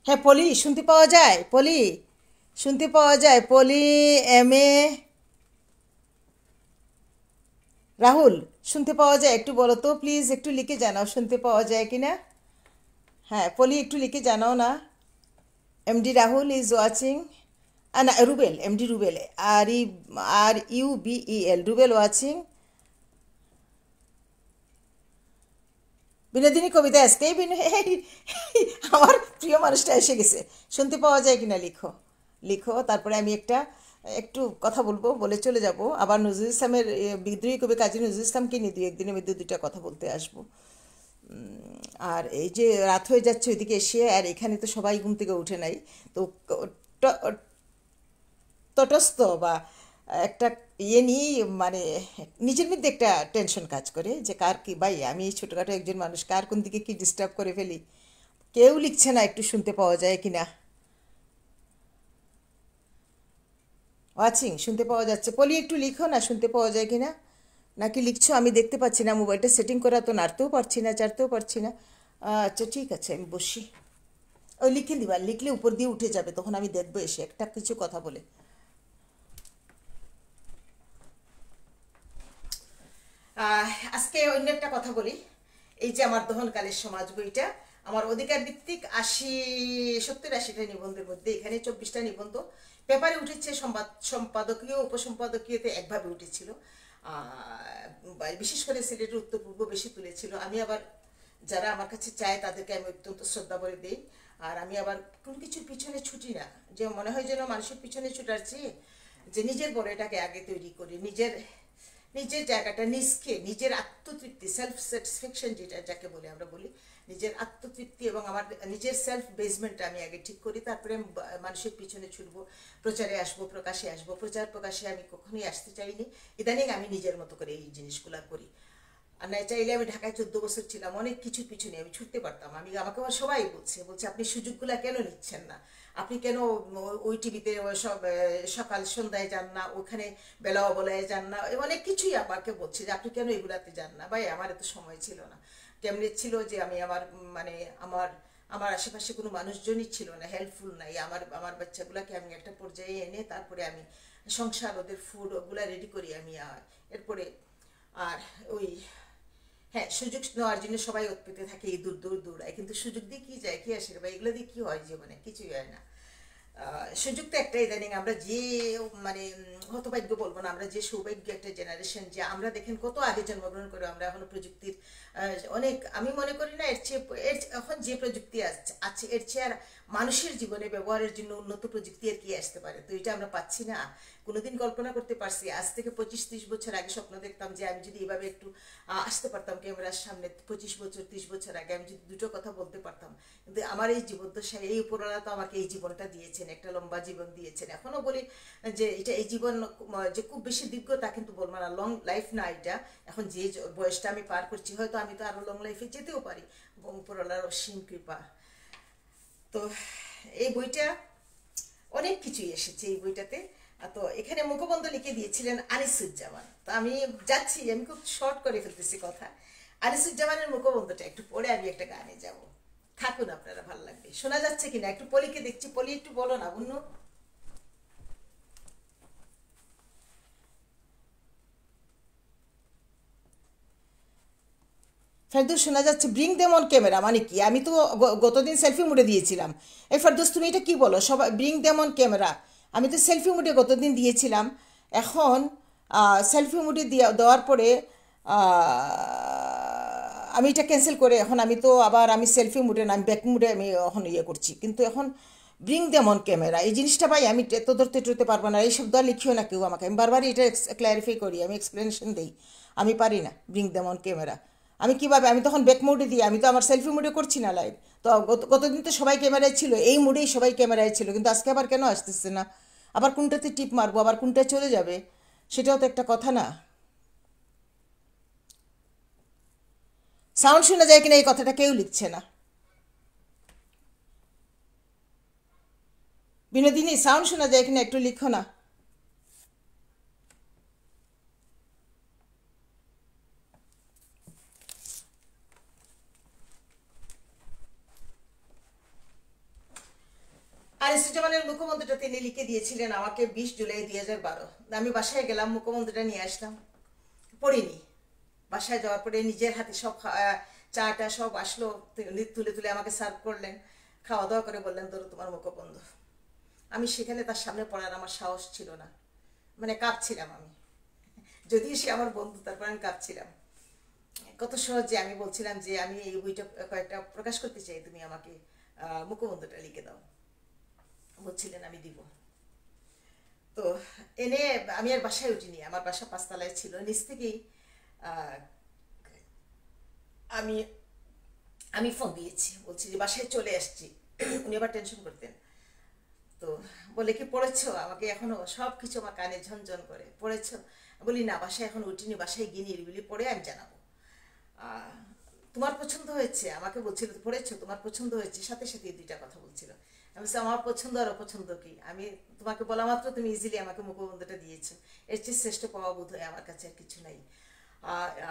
হ্যাঁ পলি, শুনতে পাওয়া যায় পলি? শুনতে পাওয়া যায় পলি? এম এ রাহুল, শুনতে পাওয়া যায়? একটু বলো তো প্লিজ, একটু লিখে জানাও শুনতে পাওয়া যায় কিনা। হ্যাঁ পলি, একটু লিখে জানাও না। MD Rahul is watching. না, Rubel, MD Rubel, RUBEL, Rubel watching. Binodini কবিতা আজকে আমার প্রিয় মানুষটা এসে গেছে। শুনতে পাওয়া যায় কিনা লিখো। লিখো, তারপরে আমি একটু কথা বলবো, বলে চলে যাব। আবার নজরুল ইসলামের বিদ্রোহী কবি কাজী নজরুল ইসলামকে নিয়ে দুই একদিনের মধ্যে দুইটা কথা বলতে আসবো। আর এই যে রাত হয়ে যাচ্ছে ওইদিকে এসে, আর এখানে তো সবাই ঘুম থেকে উঠে নাই। তো ট- তটস্থ বা একটা নিয়ে, মানে নিজের মধ্যে একটা টেনশন কাজ করে যে কার কি, ভাই আমি এই ছোটোখাটো একজন মানুষ, কার কোন দিকে কি ডিস্টার্ব করে ফেলি। কেউ লিখছে না, একটু শুনতে পাওয়া যায় কিনা। ওয়াচিং, শুনতে পাওয়া যাচ্ছে পলি? একটু লিখো না, শুনতে পাওয়া যায় কিনা। নাকি লিখছো আমি দেখতে পাচ্ছি না, মোবাইলটা সেটিং করা তো নাড়তেও পারছি না, চাড়তেও পারছি না। আচ্ছা ঠিক আছে, আমি বসি। ওই লিখে দিবা, লিখলে উপর দিয়ে উঠে যাবে, তখন আমি দেখবো এসে একটা কিছু কথা বলে। আজকে অন্য একটা কথা বলি। এই যে আমার দহনকালের সমাজ বইটা, আমার অধিকার ভিত্তিক 70-80টা নিবন্ধের মধ্যে এখানে 24টা নিবন্ধ পেপারে উঠেছে। সম্পাদকীয় উপসম্পাদকীয়তে একভাবে উঠেছিল। বিশেষ করে সিলেটের উত্তর পূর্ব বেশি তুলেছিল। আমি আবার, যারা আমার কাছে চায় তাদেরকে আমি অত্যন্ত শ্রদ্ধা করে দিই। আর আমি আবার কোনো কিছুর পিছনে ছুটি না। যে মনে হয় যেন মানুষের পিছনে ছুটার চেয়ে যে নিজের বড়টাকে আগে তৈরি করি, নিজের নিজের জায়গাটা নিজকে, নিজের আত্মতৃপ্তি, সেলফ স্যাটিসফ্যাকশন যেটা যাকে বলে আমরা বলি, নিজের আত্মতৃপ্তি এবং আমার নিজের সেলফ বেসমেন্টটা আমি আগে ঠিক করি, তারপরে আমি মানুষের পিছনে ছুটবো, প্রচারে আসবো, প্রকাশে আসবো। প্রচার প্রকাশে আমি কখনোই আসতে চাইনি। ইদানিং আমি নিজের মতো করে এই জিনিসগুলো করি। আর না চাইলে আমি ঢাকায় 14 বছর ছিলাম, অনেক কিছুর পিছনে আমি ছুটতে পারতাম। আমাকে আবার সবাই বলছে আপনি সুযোগগুলা কেন নিচ্ছেন না, আপনি কেন ওই টিভিতে সব সকাল সন্ধ্যায় যান না, ওখানে বেলা অবলায় যান না, অনেক কিছুই আমাকে বলছে যে আপনি কেন এগুলাতে যান না। ভাই আমার এত সময় ছিল না। কেমনে ছিল যে আমি আমার, মানে আমার আমার আশেপাশে কোনো মানুষজনই ছিল না, হেল্পফুল নাই। আমার আমার বাচ্চাগুলাকে আমি একটা পর্যায়ে এনে তারপরে আমি সংসার, ওদের ফুড ওগুলা রেডি করি আমি। এরপরে আর ওই, হ্যাঁ সুযোগ নেওয়ার জন্য সবাই ওত পেতে থাকে, এই দূর দূর দৌড়ায়, কিন্তু সুযোগ দিয়ে কি যায়, কি আসে রে ভাই, এগুলো দিয়ে কি হয় জীবনে? কিছুই হয় না। সুযোগ তো একটা, ইদানিং আমরা যে, মানে হতভাগ্য বলবো না, আমরা যে সৌভাগ্য একটা জেনারেশন, যে আমরা দেখেন কত আগে জন্মগ্রহণ করে আমরা এখনো প্রযুক্তির অনেক, আমি মনে করি না এর চেয়ে, এখন যে প্রযুক্তি আছে এর চেয়ে আর মানুষের জীবনে ব্যবহারের জন্য উন্নত প্রযুক্তি আর কি আসতে পারে? তো এটা আমরা পাচ্ছি না। কোনোদিন কল্পনা করতে পারছি? আজ থেকে 25-30 বছর আগে স্বপ্ন দেখতাম যে আমি যদি এভাবে একটু আসতে পারতাম ক্যামেরার সামনে, 25 বছর 30 বছর আগে আমি যদি দুটো কথা বলতে পারতাম। কিন্তু আমার এই জীবদ্দশায় এই উপরওয়ালা তো আমাকে এই জীবনটা দিয়েছেন, একটা লম্বা জীবন দিয়েছেন। এখনো বলি যে এটা, এই জীবন যে খুব বেশি দীর্ঘ তা কিন্তু বলবো না, লং লাইফ না এটা। এখন যে বয়সটা আমি পার করছি, হয়তো আমি তো আরো লং লাইফে যেতেও পারি, এবং উপরওয়ালার অসীম কৃপা। তো এই বইটা, অনেক কিছুই এসেছে এই বইটাতে। তো এখানে মুখবন্ধ লিখে দিয়েছিলেন আনিসুজ্জামান। তো আমি যাচ্ছি, আমি খুব শর্ট করে ফেলতেছি কথা। আনিসুজ্জামানের মুখবন্ধটা একটু পড়ে আমি একটা গানে যাব। থাকুন আপনারা, ভালো লাগবে। শোনা যাচ্ছে কিনা একটু? পলিকে দেখছি, পলি একটু বলো না বুনু। ফেরদৌস, শোনা যাচ্ছে? ব্রিং দেম অন ক্যামেরা মানে কি? আমি তো গতদিন সেলফি মুডে দিয়েছিলাম। এই ফেরদৌস, তুমি এটা কি বলো? সবাই ব্রিং দেম অন ক্যামেরা, আমি তো সেলফি মুডে গতদিন দিয়েছিলাম। এখন সেলফি মুডে দেওয়ার পরে আমি এটা ক্যান্সেল করে, এখন আমি তো আবার আমি সেলফি মুডে না, আমি ব্যাক মুডে আমি এখন ইয়ে করছি। কিন্তু এখন ব্রিং দেম অন ক্যামেরা এই জিনিসটা, ভাই আমি এত ধরতে টরতে পারবো না। এই শব্দ আর লিখিও না কেউ আমাকে, আমি বারবার এটা ক্ল্যারিফাই করি, আমি এক্সপ্লেনেশন দিই। আমি পারি না ব্রিং দেম অন ক্যামেরা। আমি কিভাবে, আমি তখন ব্যাক মোডে দিই, আমি তো আমার সেলফি মোডে করছি না লাইভ। তো গতদিন তো সবাই ক্যামেরায় ছিল, এই মোডেই সবাই ক্যামেরায় ছিল, কিন্তু আজকে আবার কেন আসতেছে না? আবার কোনটাতে টিপ মারবো, আবার কোনটা চলে যাবে, সেটাও তো একটা কথা না। সাউন্ড শোনা যায় কিনা এই কথাটা কেউ লিখছে না। বিনোদিনী, সাউন্ড শোনা যায় কিনা একটু লিখো না। আনিসুজ্জামানের মুখবন্ধুটা তিনি লিখে দিয়েছিলেন আমাকে 20 জুলাই 2012। আমি বাসায় গেলাম, মুখবন্ধুটা নিয়ে আসলাম, পড়িনি। বাসায় যাওয়ার পরে নিজের হাতে সব চাটা সব আসলো, তুলে তুলে আমাকে সার্ভ করলেন, খাওয়া দাওয়া করে বললেন ধরো তোমার মুখবন্ধু। আমি সেখানে তার সামনে পড়ার আমার সাহস ছিল না, মানে কাঁপছিলাম আমি, যদিও সে আমার বন্ধু তারপর আমি কাঁপছিলাম। কত সহজে আমি বলছিলাম যে আমি এই বইটা কয়েকটা প্রকাশ করতে চাই, তুমি আমাকে মুখবন্ধুটা লিখে দাও। বলছিলেন আমি দিব। তো এনে আমি আর বাসায় উঠিনি, আমার বাসা 5 তলায় ছিল। নিচ থেকেই আমি আমি ফোন দিয়েছি, বলছি যে বাসায় চলে আসছি। উনি আবার টেনশন করতেন। তো বলে কি পড়েছো? আমাকে এখনো সব কিছু আমার কানে ঝনঝন করে, পড়েছো? বলি না, বাসায় এখন উঠিনি, বাসায় গিয়ে নিরিবিলি পড়ে আমি জানাবো। তোমার পছন্দ হয়েছে? আমাকে বলছিল পড়েছো, তোমার পছন্দ হয়েছে, সাথে সাথে 2টা কথা বলছিল। আমি বলছি আমার পছন্দ আর অপছন্দ কি? আমি তোমাকে বলা মাত্র তুমি ইজিলি আমাকে মুখবন্ধুটা দিয়েছো, এর চেয়ে শ্রেষ্ঠ পাওয়া বোধ হয় আমার কাছে আর কিছু নাই।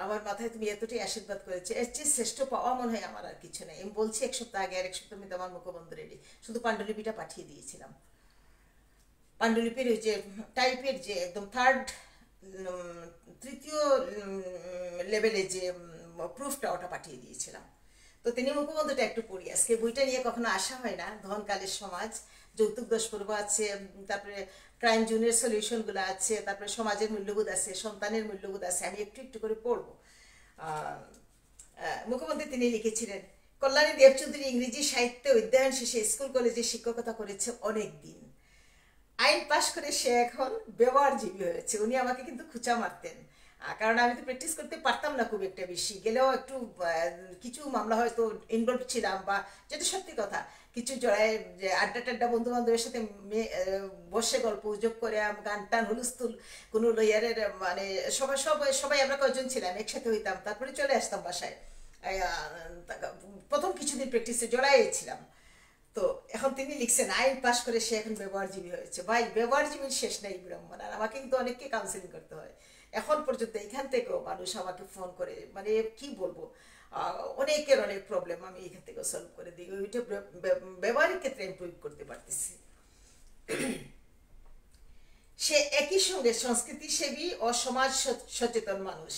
আমার মাথায় তুমি এতটাই আশীর্বাদ করেছো, এর চেয়ে শ্রেষ্ঠ পাওয়া মনে হয় আমার আর কিছু নেই। আমি বলছি 1 সপ্তাহ আগে, আর 1 সপ্তাহ আমি তোমার মুখবন্ধু রেডি, শুধু পাণ্ডুলিপিটা পাঠিয়ে দিয়েছিলাম। পাণ্ডুলিপির ওই যে টাইপের যে একদম তৃতীয় লেভেলে যে প্রুফটা, ওটা পাঠিয়ে দিয়েছিলাম। তো তিনি মুখবন্ধুটা একটু পড়ি। আজকে বইটা নিয়ে কখনো আসা হয় না। ধনকালের সমাজ, যৌতুক দোষপর্ব আছে, তারপরে ক্রাইম জুনের সলিউশনগুলো আছে, তারপরে সমাজের মূল্যবোধ আছে, সন্তানের মূল্যবোধ আছে। আমি একটু একটু করে পড়বো। মুখবন্ধু তিনি লিখেছিলেন, কল্যাণী দেবচৌধুরী ইংরেজি সাহিত্যে অধ্যয়ন শেষে স্কুল কলেজে শিক্ষকতা করেছে অনেক দিন। আইন পাশ করে সে এখন ব্যবহারজীবী হয়েছে। উনি আমাকে কিন্তু খুঁচা মারতেন, কারণ আমি তো প্র্যাকটিস করতে পারতাম না খুব একটা বেশি, গেলেও একটু কিছু মামলা হয়তো ইনভলভ ছিলাম, বা যেটা সত্যি কথা, কিছু জড়ায় যে আড্ডা টাড্ডা বন্ধু বান্ধবের সাথে বসে গল্প গুজব করে গান টান হুলস্থুল কোনো লয়ারের মানে সবাই সবাই সবাই আমরা কয়জন ছিলাম একসাথে হইতাম, তারপরে চলে আসতাম বাসায়। প্রথম কিছুদিন প্র্যাকটিসে জড়াইছিলাম। তো এখন তিনি লিখছেন আইন পাশ করে সে এখন ব্যবহারজীবী হয়েছে। ভাই, ব্যবহারজীবীর শেষ নেই বিড়ম্বনা। আর আমাকে কিন্তু অনেককে কাউন্সিলিং করতে হয় এখন পর্যন্ত। এখান থেকেও মানুষ আমাকে ফোন করে, মানে কি বলবো, অনেকের অনেক প্রবলেম আমি এখান থেকেও সলভ করে দিই। ওইটা ব্যবহারিক ক্ষেত্রে ইমপ্রুভ করতে পারতেছি। সে একই সঙ্গে সংস্কৃতি সেবী ও সমাজ সচেতন মানুষ।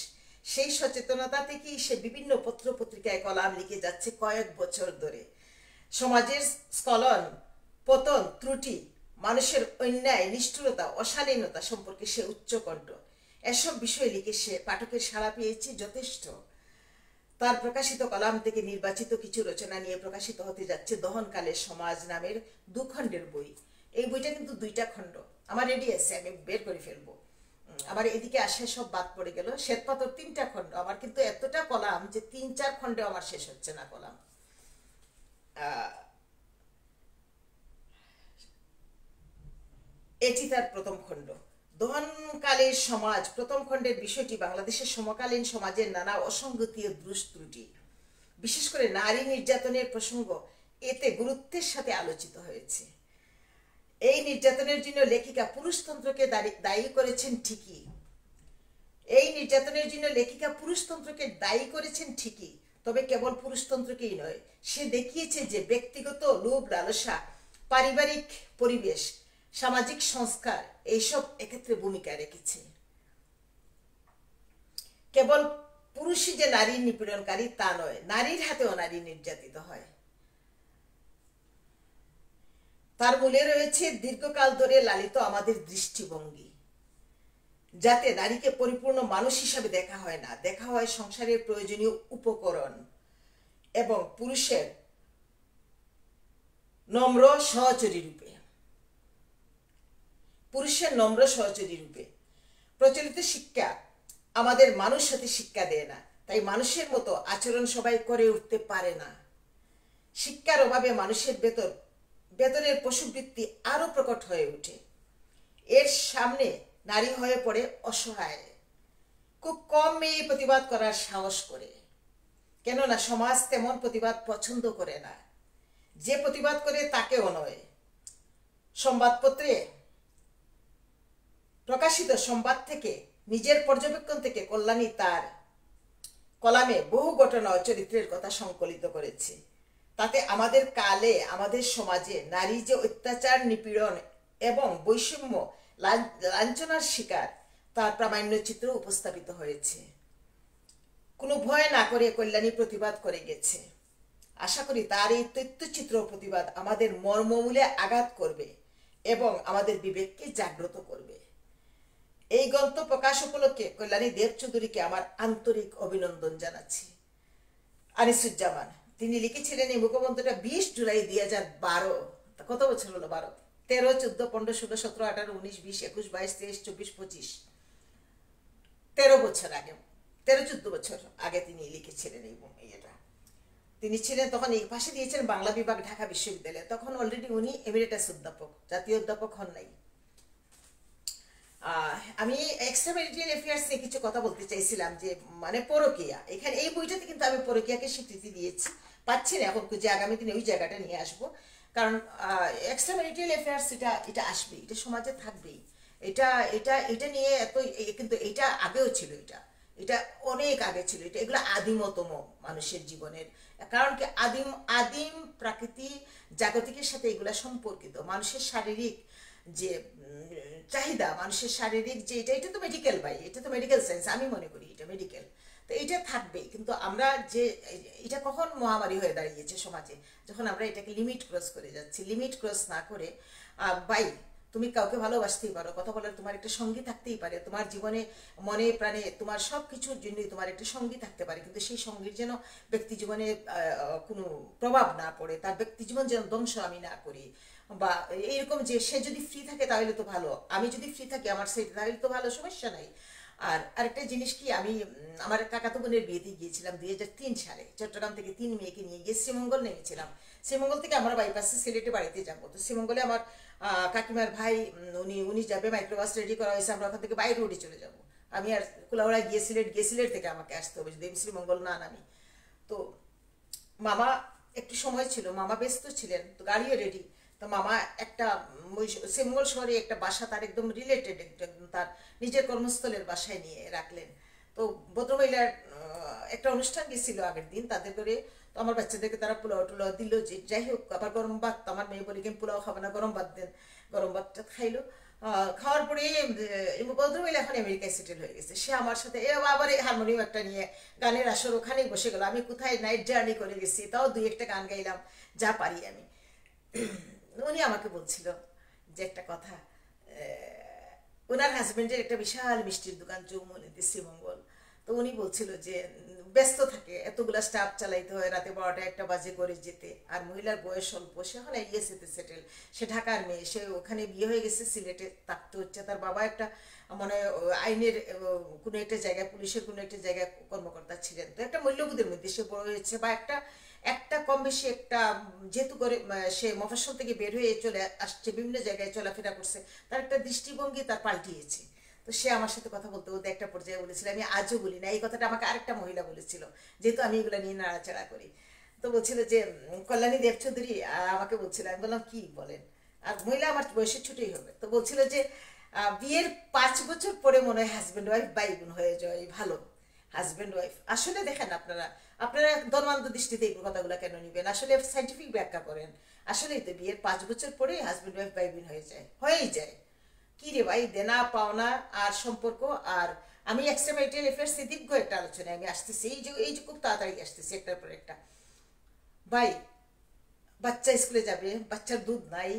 সেই সচেতনতা থেকেই সে বিভিন্ন পত্র পত্রিকায় কলাম লিখে যাচ্ছে কয়েক বছর ধরে। সমাজের স্খলন, পতন, ত্রুটি, মানুষের অন্যায়, নিষ্ঠুরতা, অশালীনতা সম্পর্কে সে উচ্চকণ্ঠ। এসব বিষয় লিখে সে পাঠকের সাড়া পেয়েছে যথেষ্ট। তার প্রকাশিত কলাম থেকে নির্বাচিত কিছু রচনা নিয়ে প্রকাশিত হতে যাচ্ছে দহনকালের সমাজ নামের 2 খণ্ডের বই। এই বইটা কিন্তু 2টা খণ্ড আমার রেডি আছে, আমি বের করে ফেলবো। আবার এদিকে আসে সব বাদ পড়ে গেল। শ্বেতপাথর 3টা খণ্ড। আমার কিন্তু এতটা কলাম যে 3-4 খণ্ডে আমার শেষ হচ্ছে না কলাম। এটি তার প্রথম খণ্ড। দহনকালের সমাজ প্রথম খণ্ডের বিষয়টি বাংলাদেশের সমকালীন সমাজের নানা অসঙ্গতি ও দুষ্ত্রুটি, বিশেষ করে নারী নির্যাতনের প্রসঙ্গ এতে গুরুত্বের সাথে আলোচিত হয়েছে। এই নির্যাতনের জন্য লেখিকা পুরুষতন্ত্রকে দায়ী করেছেন ঠিকই। তবে কেবল পুরুষতন্ত্রকেই নয়, সে দেখিয়েছে যে ব্যক্তিগত লোভ লালসা, পারিবারিক পরিবেশ, সামাজিক সংস্কার এইসব এক্ষেত্রে ভূমিকা রেখেছে। কেবল পুরুষই যে নারীর নিপীড়নকারী তা নয়, নারীর হাতেও নারী নির্যাতিত হয়। তার মূলে রয়েছে দীর্ঘকাল ধরে লালিত আমাদের দৃষ্টিভঙ্গি, যাতে নারীকে পরিপূর্ণ মানুষ হিসাবে দেখা হয় না, দেখা হয় সংসারের প্রয়োজনীয় উপকরণ এবং পুরুষের নম্র সহচরী রূপে। প্রচলিত শিক্ষা আমাদের মানুষ হতে শিক্ষা দেয় না, তাই মানুষের মতো আচরণ সবাই করে উঠতে পারে না। শিক্ষার অভাবে মানুষের বেতনের পশুবৃত্তি আরো প্রকট হয়ে ওঠে। এর সামনে নারী হয়ে পড়ে অসহায়। খুব কম মেয়ে প্রতিবাদ করার সাহস করে, কেননা সমাজ তেমন প্রতিবাদ পছন্দ করে না। যে প্রতিবাদ করে তাকেও নয়। সংবাদপত্রে প্রকাশিত সংবাদ থেকে, নিজের পর্যবেক্ষণ থেকে কল্যাণী তার কলামে বহু ঘটনা ও চরিত্রের কথা সংকলিত করেছে। তাতে আমাদের কালে আমাদের সমাজে নারী যে অত্যাচার নিপীড়ন এবং বৈষম্য লাঞ্ছনার শিকার তার প্রামাণ্য চিত্র উপস্থাপিত হয়েছে। কোনো ভয় না করে কল্যাণী প্রতিবাদ করে গেছে। আশা করি তার এই তথ্যচিত্র প্রতিবাদ আমাদের মর্মমূলে আঘাত করবে এবং আমাদের বিবেককে জাগ্রত করবে। এই গ্রন্থ প্রকাশ উপলক্ষে কল্যাণী দেবচৌধুরীকে আমার আন্তরিক অভিনন্দন জানাচ্ছি। আনিসুজ্জামান তিনি লিখেছিলেন এই মুখবন্ধটা 20 জুলাই 2012। কত বছর হলো? 12, 13, 14, 15, 16, 17, 18, 19, 20, 21, 22, 23, 24, 25, 13 বছর আগে, 13-14 বছর আগে তিনি লিখেছিলেন এই এটা। তিনি ছিলেন তখন এই পাশে দিয়েছেন বাংলা বিভাগ, ঢাকা বিশ্ববিদ্যালয়ে। তখন অলরেডি উনি এমিরেটাস অধ্যাপক, জাতীয় অধ্যাপক হন নাই। আমি এক্সট্রা ম্যারিটাল অ্যাফেয়ার্স নিয়ে কিছু কথা বলতে চাইছিলাম, যে মানে পরকীয়া। এখানে এই বইটাতে কিন্তু আমি পরকীয়াকে স্বীকৃতি দিয়েছি, পাচ্ছি না এখন, যে আগামী দিনে ওই জায়গাটা নিয়ে আসবো। কারণ এক্সট্রা ম্যারিটাল অ্যাফেয়ার্স এটা আসবেই, এটা সমাজে থাকবেই। এটা এটা এটা নিয়ে এত, কিন্তু এটা আগেও ছিল, এটা অনেক আগে ছিল। এগুলো আদিমতম মানুষের জীবনের, কারণ কি আদিম প্রাকৃতিক জাগতিকের সাথে এগুলা সম্পর্কিত। মানুষের শারীরিক যে চাহিদা, মানুষের শারীরিক যে এটা তো মেডিকেল ভাই, এটা তো মেডিকেল সায়েন্স, আমি মনে করি এটা মেডিকেল। তো এটা থাকবে, কিন্তু আমরা যে এটা কখন মহামারী হয়ে দাঁড়িয়েছে সমাজে, যখন আমরা এটাকে লিমিট ক্রস করে যাচ্ছি। লিমিট ক্রস না করে ভাই, তুমি কাউকে ভালোবাসতেই পারো, কথা বলার তোমার একটা সঙ্গী থাকতেই পারে, তোমার জীবনে মনে প্রাণে তোমার সব কিছুর জন্যই তোমার একটা সঙ্গী থাকতে পারে, কিন্তু সেই সঙ্গীর যেন ব্যক্তি জীবনে কোনো প্রভাব না পড়ে, তার ব্যক্তি জীবন যেন ধ্বংস আমি না করি, বা এইরকম যে সে যদি ফ্রি থাকে তাহলে তো ভালো, আমি যদি ফ্রি থাকি আমার সেই তাহলে তো ভালো, সমস্যা নাই। আর আরেকটা জিনিস কি, আমি আমার কাকাতো বোনের বিয়েতে গিয়েছিলাম 2003 সালে। চট্টগ্রাম থেকে 3 মেয়েকে নিয়ে গিয়ে শ্রীমঙ্গল নেমেছিলাম। শ্রীমঙ্গল থেকে আমরা বাইপাসে সিলেটে বাড়িতে যাবো। তো শ্রীমঙ্গলে আমার কাকিমার ভাই উনি যাবে, মাইক্রোবাস রেডি করা হয়েছে, আমরা ওখান থেকে বাই রোডে চলে যাব। আমি আর কুলাউড়া গিয়ে সিলেট থেকে আমাকে আসতে হবে যদি আমি শ্রীমঙ্গল না নামি। তো মামা একটু সময় ছিল, মামা ব্যস্ত ছিলেন, তো গাড়িও রেডি। তো মামা একটা শ্রীমঙ্গল শহরে একটা বাসা তার একদম রিলেটেড, তার নিজের কর্মস্থলের বাসায় নিয়ে রাখলেন। তো ভদ্রমহিলার একটা অনুষ্ঠান গেছিল আগের দিন তাদের করে। তো আমার বাচ্চাদেরকে তারা পোলাও টোলাও দিল, যে যাই হোক, আবার গরম ভাত, আমার মেয়ে বলি কি পোলাও খাবে না, গরম ভাত দেন, গরম ভাতটা খাইলো। খাওয়ার পরে ভদ্রমহিলা এখন আমেরিকায় সেটেল হয়ে গেছে। সে আমার সাথে আবার এই হারমোনিয়াম একটা নিয়ে গানের আসর ওখানেই বসে গেল। আমি কোথায় নাইট জার্নি করে গেছি, তাও 2-1টা গান গাইলাম যা পারি আমি। উনি আমাকে বলছিল যে একটা কথা, ওনার হাজবেন্ডের একটা বিশাল মিষ্টির দোকান চৌমুহনীতে শ্রীমঙ্গল। তো উনি বলছিল যে ব্যস্ত থাকে, এতগুলা স্টাফ চালাইতে হয়, রাতে 12টা-1টা বাজে করে যেতে, আর মহিলার বয়স অল্প, সে এখন ইয়েসেতে সেটেল, সে ঢাকার মেয়ে, সে ওখানে বিয়ে হয়ে গেছে, সিলেটে থাকতে হচ্ছে। তার বাবা একটা মানে আইনের কোনো একটা জায়গায়, পুলিশের কোনো একটা জায়গায় কর্মকর্তা ছিলেন। তো একটা মূল্যবোধের মধ্যে সে বড় হয়েছে, বা একটা কম বেশি একটা, যেহেতু করে সে মফস্বল থেকে বের হয়ে চলে আসছে, বিভিন্ন জায়গায় চলাফেরা করছে, তার একটা দৃষ্টিভঙ্গি তার পাল্টিয়েছে। তো সে আমার সাথে কথা বলতে বলতে একটা পর্যায়ে বলেছিল, আমি আজও বলি না এই কথাটা, আমাকে আরেকটা মহিলা বলেছিল, যেহেতু আমি এগুলো নিয়ে নাড়াচাড়া করি। তো বলছিল যে কল্যাণী দেবচৌধুরী আমাকে বলছিল, আমি বললাম কি বলেন, আর মহিলা আমার বয়সের ছোটই হবে। তো বলছিল যে বিয়ের 5 বছর পরে মনে হয় হাজব্যান্ড ওয়াইফ ভাই বোন হয়ে যায় ভালো। হাজব্যান্ড ওয়াইফ আসলে দেখেন, আপনারা ধর্মান্ধ দৃষ্টিতে এই কথাগুলো কেন নিবেন, আসলে সাইন্টিফিক ব্যাখ্যা করেন। আসলেই তো বিয়ের 5 বছর পরে হাজব্যান্ড ওয়াইফ ভাই বোন হয়েই যায়। কি রে ভাই, দেনা পাওনা আর সম্পর্ক। আর আমি এক্সট্রা ম্যারিটাল অ্যাফেয়ার্স দীর্ঘ একটা আলোচনায় আমি আসতেছি, এই যে খুব তাড়াতাড়ি আসতেছি একটার পর একটা। ভাই, বাচ্চা স্কুলে যাবে, বাচ্চার দুধ নাই,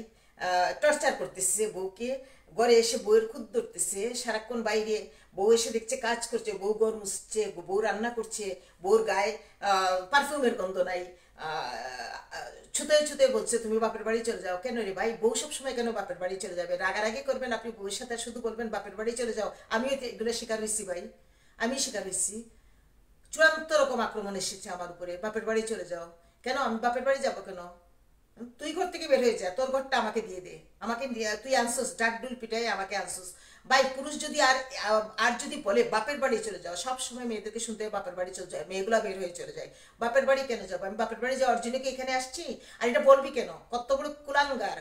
টর্চার করতেছে বউকে, ঘরে এসে বউয়ের খুদ ধরতেছে, সারাক্ষণ বাইরে বউ এসে দেখছে কাজ করছে, বউ ঘর মুছছে, বউ রান্না করছে, বউর গায়ে পারফিউমের গন্ধ নাই, ছুতে ছুতে বলছে তুমি বাপের বাড়ি চলে যাও। কেন রে ভাই, বউ সবসময় কেন বাপের বাড়ি চলে যাবে? রাগারাগি করবেন আপনি বউয়ের সাথে, শুধু বলবেন বাপের বাড়ি চলে যাও। আমিও এগুলো শিকার হয়েছি ভাই, আমি শিকার হয়েছি। চূড়ান্ত রকম আক্রমণ এসেছে আমার উপরে, বাপের বাড়ি চলে যাও। কেন আমি বাপের বাড়ি যাবো কেন? তুই ঘর থেকে বের হয়ে যা, তোর ঘরটা আমাকে দিয়ে দে, আমাকে তুই আনছোস, ডাক ডুল পিটাই আমাকে আনছোস। ভাই, পুরুষ যদি আর যদি বলে বাপের বাড়ি চলে যাও, সব সময় মেয়েদেরকে শুনতে হয় বাপের বাড়ি চলে যায়, মেয়েগুলা বের হয়ে চলে যায়। বাপের বাড়ি কেন যাবো? আমি বাপের বাড়ি যাওয়ার জন্য কি এখানে আসছি? আর এটা বলবি কেন? কত বড় কুলাঙ্গার,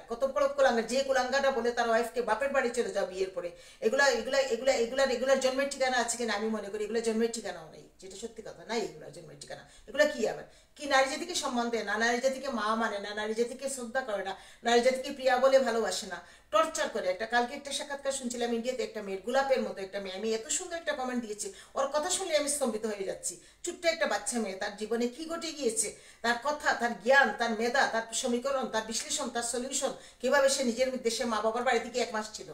যে কুলাঙ্গারটা বলে তার ওয়াইফকে বাপের বাড়ি চলে যাও বিয়ের পরে। এগুলার জন্মের ঠিকানা আছে কিনা? আমি মনে করি এগুলো জন্মের ঠিকানাও নেই, যেটা সত্যি কথা নাই, এগুলোর জন্মের ঠিকানা। এগুলো কি আবার কি নারী জাতিকে সম্মান দেয় না, নারী জাতিকে মা মানে না, নারী জাতিকে শ্রদ্ধা করে না, নারী জাতিকে প্রিয়া বলে ভালোবাসে না, টর্চার করে। কালকে একটা সাক্ষাৎকার শুনছিলাম ইন্ডিয়াতে, একটা মেয়ের, গোলাপের মতো একটা মেয়ে, আমি এত সুন্দর একটা কমেন্ট দিয়েছি, ওর কথা শুনলে আমি স্তম্ভিত হয়ে যাচ্ছি। ছোট্ট একটা বাচ্চা মেয়ে, তার জীবনে কি ঘটে গিয়েছে, তার কথা, তার জ্ঞান, তার মেধা, তার সমীকরণ, তার বিশ্লেষণ, তার সলিউশন, কিভাবে সে নিজের দেশে মা বাবার বাড়ি থেকে 1 মাস ছিল।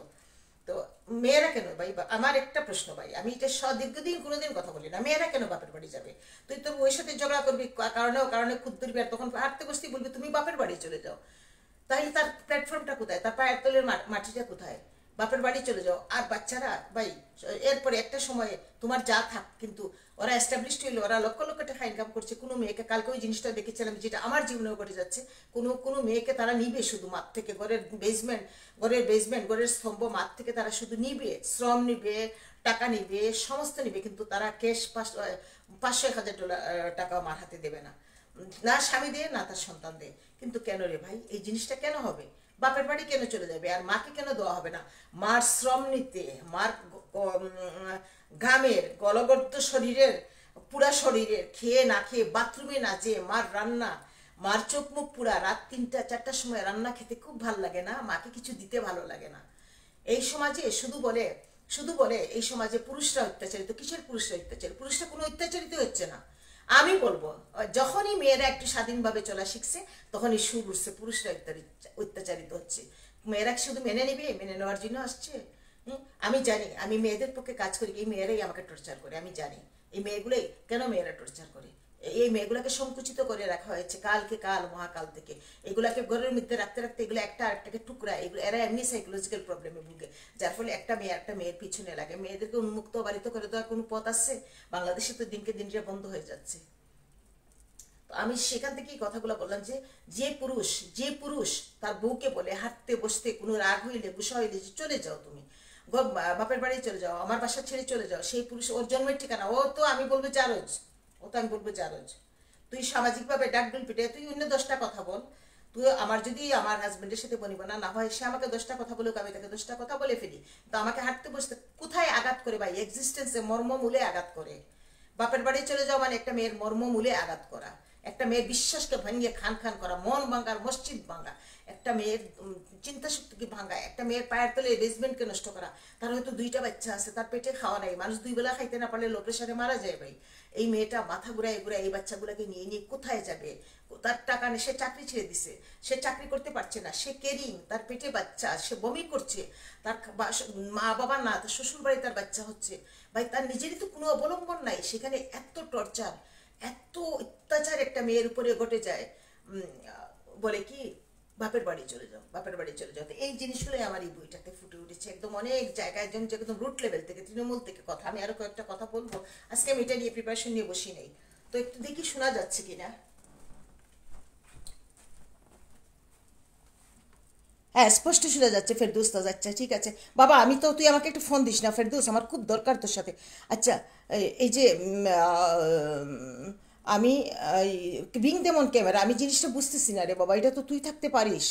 তো মেয়েরা কেন ভাই, আমার একটা প্রশ্ন ভাই, আমি এটা দীর্ঘদিন কোনোদিন কথা বলি না, মেয়েরা কেন বাপের বাড়ি যাবে? তুই তোর ওই সাথে ঝগড়া করবি, কারণে খুদ ধরবি, আর তখন হাঁটতে বসতে বলবি তুমি বাপের বাড়ি চলে যাও। তাহলে তার প্ল্যাটফর্মটা কোথায়, তার পায়ের তলের মাটিটা কোথায়? বাপের বাড়ি চলে যাও। আর বাচ্চারা ভাই, এরপরে একটা সময়ে তোমার যা থাক, কিন্তু ওরা এস্টাবলিশড হইলো, ওরা লক্ষ লক্ষ টাকা ইনকাম করছে। কোনো মেয়েকে, কালকে ওই জিনিসটা দেখেছিলাম যেটা আমার জীবনেও ঘটে যাচ্ছে, কোনো মেয়েকে তারা নিবে শুধু মাঠ থেকে, ঘরের স্তম্ভ মাঠ থেকে তারা শুধু নিবে, শ্রম নিবে, টাকা নিবে, সমস্ত নিবে, কিন্তু তারা ক্যাশ 500-1000 টাকা আমার হাতে দেবে না, না স্বামী দেয় না তার সন্তান দেয়। কিন্তু কেন রে ভাই, এই জিনিসটা কেন হবে? বাপের বাড়ি কেন চলে যাবে? আর মাকে কেন দেওয়া হবে না? মার শ্রম নিতে, মার ঘামের গলগদ্দ শরীরের, পুরা শরীরের, খেয়ে না খেয়ে, বাথরুমে না যেয়ে, মার রান্না, মার চোখ মুখ পুরা, রাত 3টা-4টার সময় রান্না খেতে খুব ভালো লাগে না? মাকে কিছু দিতে ভালো লাগে না? এই সমাজে শুধু বলে এই সমাজে পুরুষরা অত্যাচারিত। কিসের পুরুষরা অত্যাচারিত? পুরুষরা কোনো অত্যাচারিত হচ্ছে না। আমি বলবো, যখনই মেয়েরা একটু স্বাধীনভাবে চলা শিখছে, তখনই সুর উঠছে, পুরুষরা অত্যাচারিত হচ্ছে। মেয়েরা শুধু মেনে নেবে, মেনে নেওয়ার জন্য আসছে। আমি জানি, আমি মেয়েদের পক্ষে কাজ করি, এই মেয়েরাই আমাকে টর্চার করে। আমি জানি এই মেয়েগুলোই কেন মেয়েরা টর্চার করে। এই মেয়েগুলোকে সংকুচিত করে রাখা হয়েছে মহাকাল থেকে। এগুলাকে ঘরের মধ্যে রাখতে রাখতে এগুলো একটা আরেকটাকে টুকরা, এগুলো এরা এমনি সাইকোলজিক্যাল প্রবলেমে ভুগে, যার ফলে একটা মেয়ের পিছনে লাগে। মেয়েদেরকে উন্মুক্ত বাড়িতে করে দেওয়ার কোনো পথ আসছে? বাংলাদেশে তো দিনকে দিন বন্ধ হয়ে যাচ্ছে। তো আমি সেখান থেকেই কথাগুলো বললাম যে যে পুরুষ তার বউকে বলে হাঁটতে বসতে কোনো রাগ হইলে, গুসা হইলে, যে চলে যাও তুমি বাপের বাড়ি চলে যাও, আমার বাসা ছেড়ে চলে যাও, সেই পুরুষ, ওর জন্মের ঠিকানা ও তো আমি বলবো জারজ। তুই সামাজিকভাবে ডাকডুল পিটে তুই অন্য 10টা কথা বল। তুই যদি আমার হাজবেন্ডের সাথে বনিবনা না হয়, সে আমাকে 10টা কথা বলুক, আমি তাকে 10টা কথা বলে ফেলি, তো আমাকে হাঁটতে বসতে কোথায় আঘাত করে ভাই? এক্সিস্টেন্সে, মর্মমূলে আঘাত করে। বাপের বাড়ি চলে যাওয়া মানে একটা মেয়ের মর্মমূলে আঘাত করা, একটা মেয়ের বিশ্বাসকে ভাঙিয়ে খান করা, মন ভাঙ্গার, মসজিদ ভাঙ্গা, একটা মেয়ের চিন্তা শক্তিকে ভাঙ্গা, একটা মেয়ের পায়ের তলে বেসমেন্টকে নষ্ট করা। তার হয়তো 2টা বাচ্চা আছে, তার পেটে খাওয়া নাই, মানুষ 2 বেলা খাইতে না পারলে লো প্রেশারে মারা যায় ভাই। এই মেয়েটা মাথা ঘুরায় এই বাচ্চাগুলোকে নিয়ে কোথায় যাবে? তার টাকা নেই, সে চাকরি ছেড়ে দিছে, সে চাকরি করতে পারছে না, সে কেরিং, তার পেটে বাচ্চা, সে বমি করছে, তার মা বাবা না, তার শ্বশুর বাড়ি তার বাচ্চা হচ্ছে ভাই, তার নিজেরই তো কোনো অবলম্বন নাই। সেখানে এত টর্চার, এত অত্যাচার একটা মেয়ের উপরে ঘটে যায়। বলে কি বাপের বাড়ি চলে যাও। তো এই জিনিসগুলোই আমার এই বইটাতে ফুটে উঠেছে একদম অনেক জায়গায়, একদম রুট লেভেল থেকে, তৃণমূল থেকে কথা। আমি আরো কয়েকটা কথা বলবো, আজকে আমি এটা নিয়ে প্রিপারেশন নিয়ে বসি নেই। তো একটু দেখি শোনা যাচ্ছে কিনা। হ্যাঁ, স্পষ্ট শোনা যাচ্ছে ফেরদৌস। তো আচ্ছা ঠিক আছে বাবা, তুই আমাকে একটু ফোন দিস না ফেরদৌস, আমার খুব দরকার তোর সাথে। আচ্ছা, এই যে আমি ব্রিং দেম অন ক্যামেরা, আমি জিনিসটা বুঝতেছি না রে বাবা, এটা তো তুই থাকতে পারিস।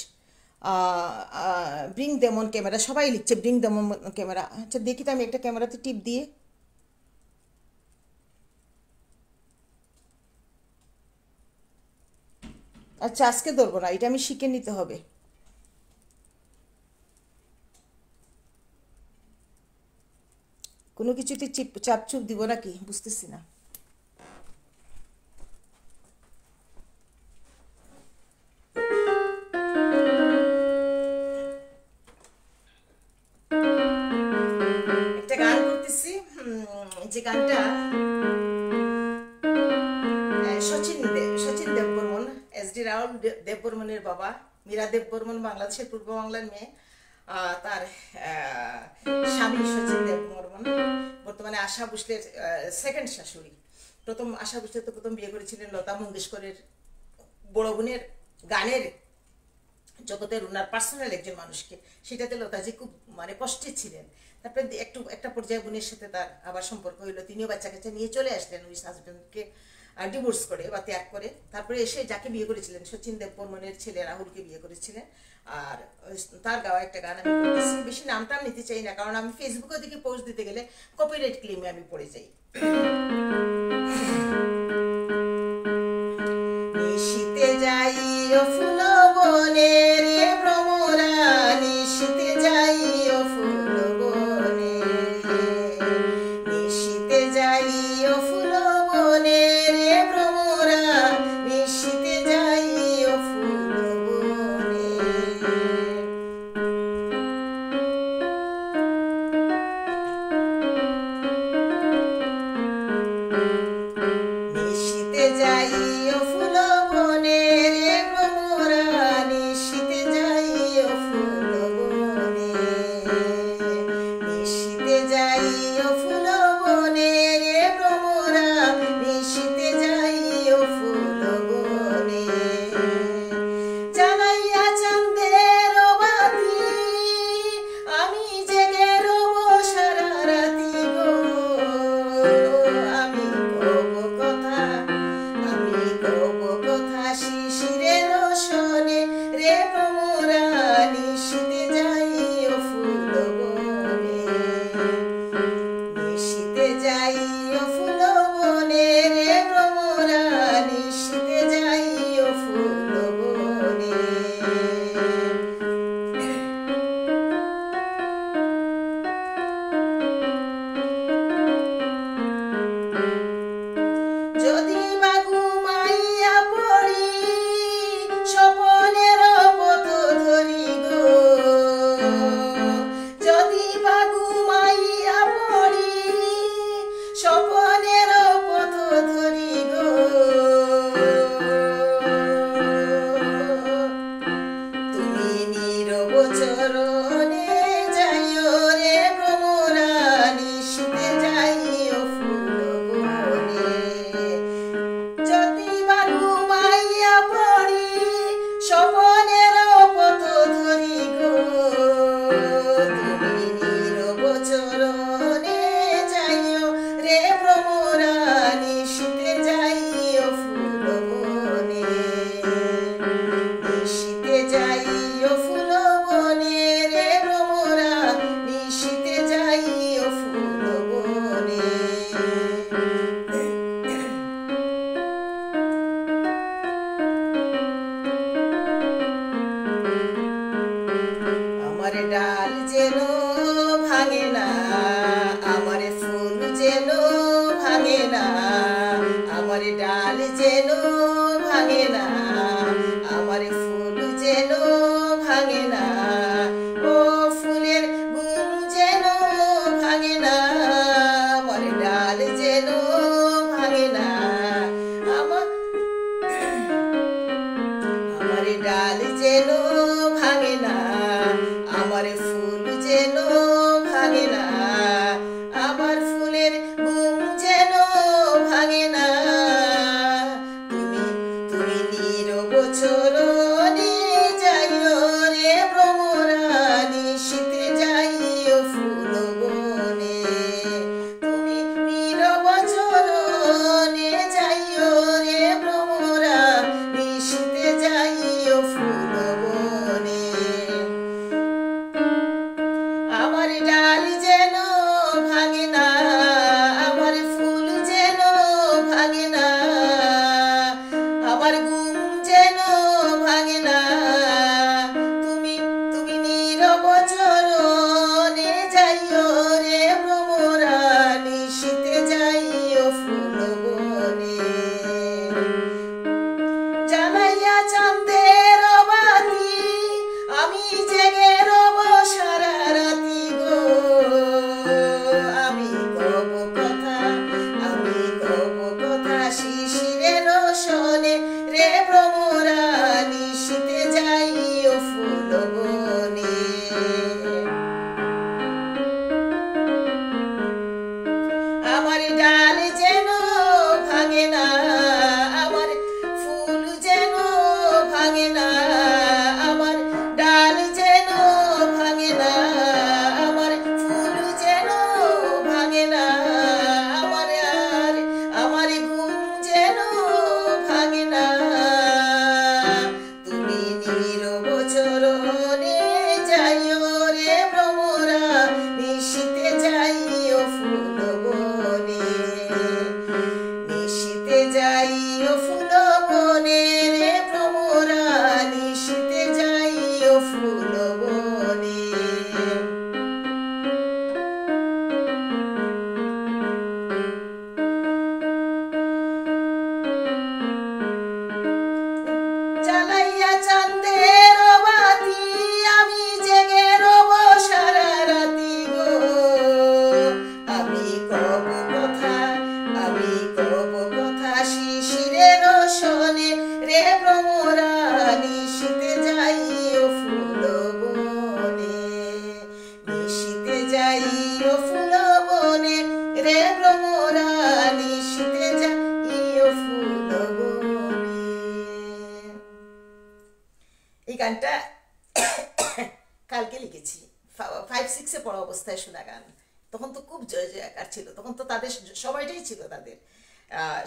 ব্রিং দেম অন ক্যামেরা, সবাই লিখছে ব্রিং দেম অন ক্যামেরা। আচ্ছা দেখি তো, আমি একটা ক্যামেরাতে টিপ দিয়ে। আচ্ছা আজকে ধরবো না, এটা আমি শিখে নিতে হবে। কোনো কিছুতে চাপ চুপ দিব নাকি বুঝতেছি না। একটা গান করতেছি, যে গানটা সচিন দেববর্মন, SD রাহুল দেববর্মনের বাবা, মীরা দেববর্মন বাংলাদেশের পূর্ব বাংলার মেয়ে। তার স্বামী সচিন দেববর্মন বর্তমানে আশা ভোসলের সেকেন্ড শাশুড়ি। আশা ভোসলে তো প্রথম বিয়ে করেছিলেন লতা মঙ্গেশকরের বড় বোনের গানের জগতের ওনার পার্সোনাল একজন মানুষকে, সেটাতে লতাজি খুব কষ্টে ছিলেন। তারপরে একটা পর্যায়ে বোনের সাথে তার আবার সম্পর্ক হইলো, তিনিও বাচ্চা কাচ্চা নিয়ে চলে আসলেন ওই হাজবেন্ডকে ডিভোর্স করে বা ত্যাগ করে। তারপরে এসে যাকে বিয়ে করেছিলেন, সচিন দেববর্মনের ছেলে রাহুলকে বিয়ে করেছিলেন। আর তার গাওয়া একটা গান আমি করতেছি, বেশি নামটাম নিতে চাই না, কারণ আমি ফেসবুকে দিকে পোস্ট দিতে গেলে কপিরাইট ক্লেমে আমি পড়ে যাই। ও ফুল বনে রে ভ্রমরা নিশীথে যাই ও ফুল বনে নিশীথে যাই ও ফুল বনে রে ভ্রমরা নিশীথে যাই ও ফুল বনে নিশীথে যাই ও ফুল বনে রে ভ্রমরা নিশীথে যাই ও ফুল বনে নিশীথে যাই ও ফুল বনে রে ভ্রমরা নিশীথে যাই ও ফুল বনে জ্বালাইয়া চাঁদের বাতি আমি জেগে রব সারা রাতি গো আমি কব কথা শিশিরের রোশনে রে ভ্রমরা নিশীথে যাই ও ফুল বনে নিশীথে যাই ও ফুল বনে রে ভ্রমরা নিশীথে যাই ও ফুল বনে যদি বা ঘুমাইয়া পড়ি স্বপনের পথ ধরি গো যদি বা ঘুমাইয়া পড়ি স্বপনের পথ ধরি গো তুমি নীরব চরণে যাইও রে ভ্রমরা নিশীথে যাই ও ফুল বনে যদি বা ঘুমাইয়া পড়ি স্বপনের পথ ধরি গো তুমি নীরব চরণে যাইও রে ভ্রমরা নিশীথে যাই ও ফুল বনে নিশীথে যাই ও ফুল বনে রে ভ্রমরা নিশীথে যাই ও ফুল বনে আমার ডাল যেন ভাঙে না আমার ফুল যেন ভাঙে না আমার ডাল যেন ভাঙে না আমার ফুল যেন ভাঙে না ও ফুলের গুম যেন ভাঙে না আমার ডাল যেন ভাঙে না আমার ডাল যেন ভাঙে না আমার ফুল যেন ভাঙে না আমার ফুলের গুম যেন ভাঙে না তুমি নীরব চরণে যাইও রে ভ্রমরা নিশীথে যাই ও ফুল বনে তুমি নীরব চরণে যাইও রে ভ্রমরা নিশীথে যাই ও ফুল বনে আমার ডাল যেন ভাঙে না আমার ফুল যেন ভাঙে না আমার গুম যেন ভাঙে না এই গানটা কালকে লিখেছি, 5-6-এ পড়া অবস্থায় শোনা গান। তখন তো খুব জয় জয়কার ছিল, তখন তো তাদের সময়টাই ছিল তাদের,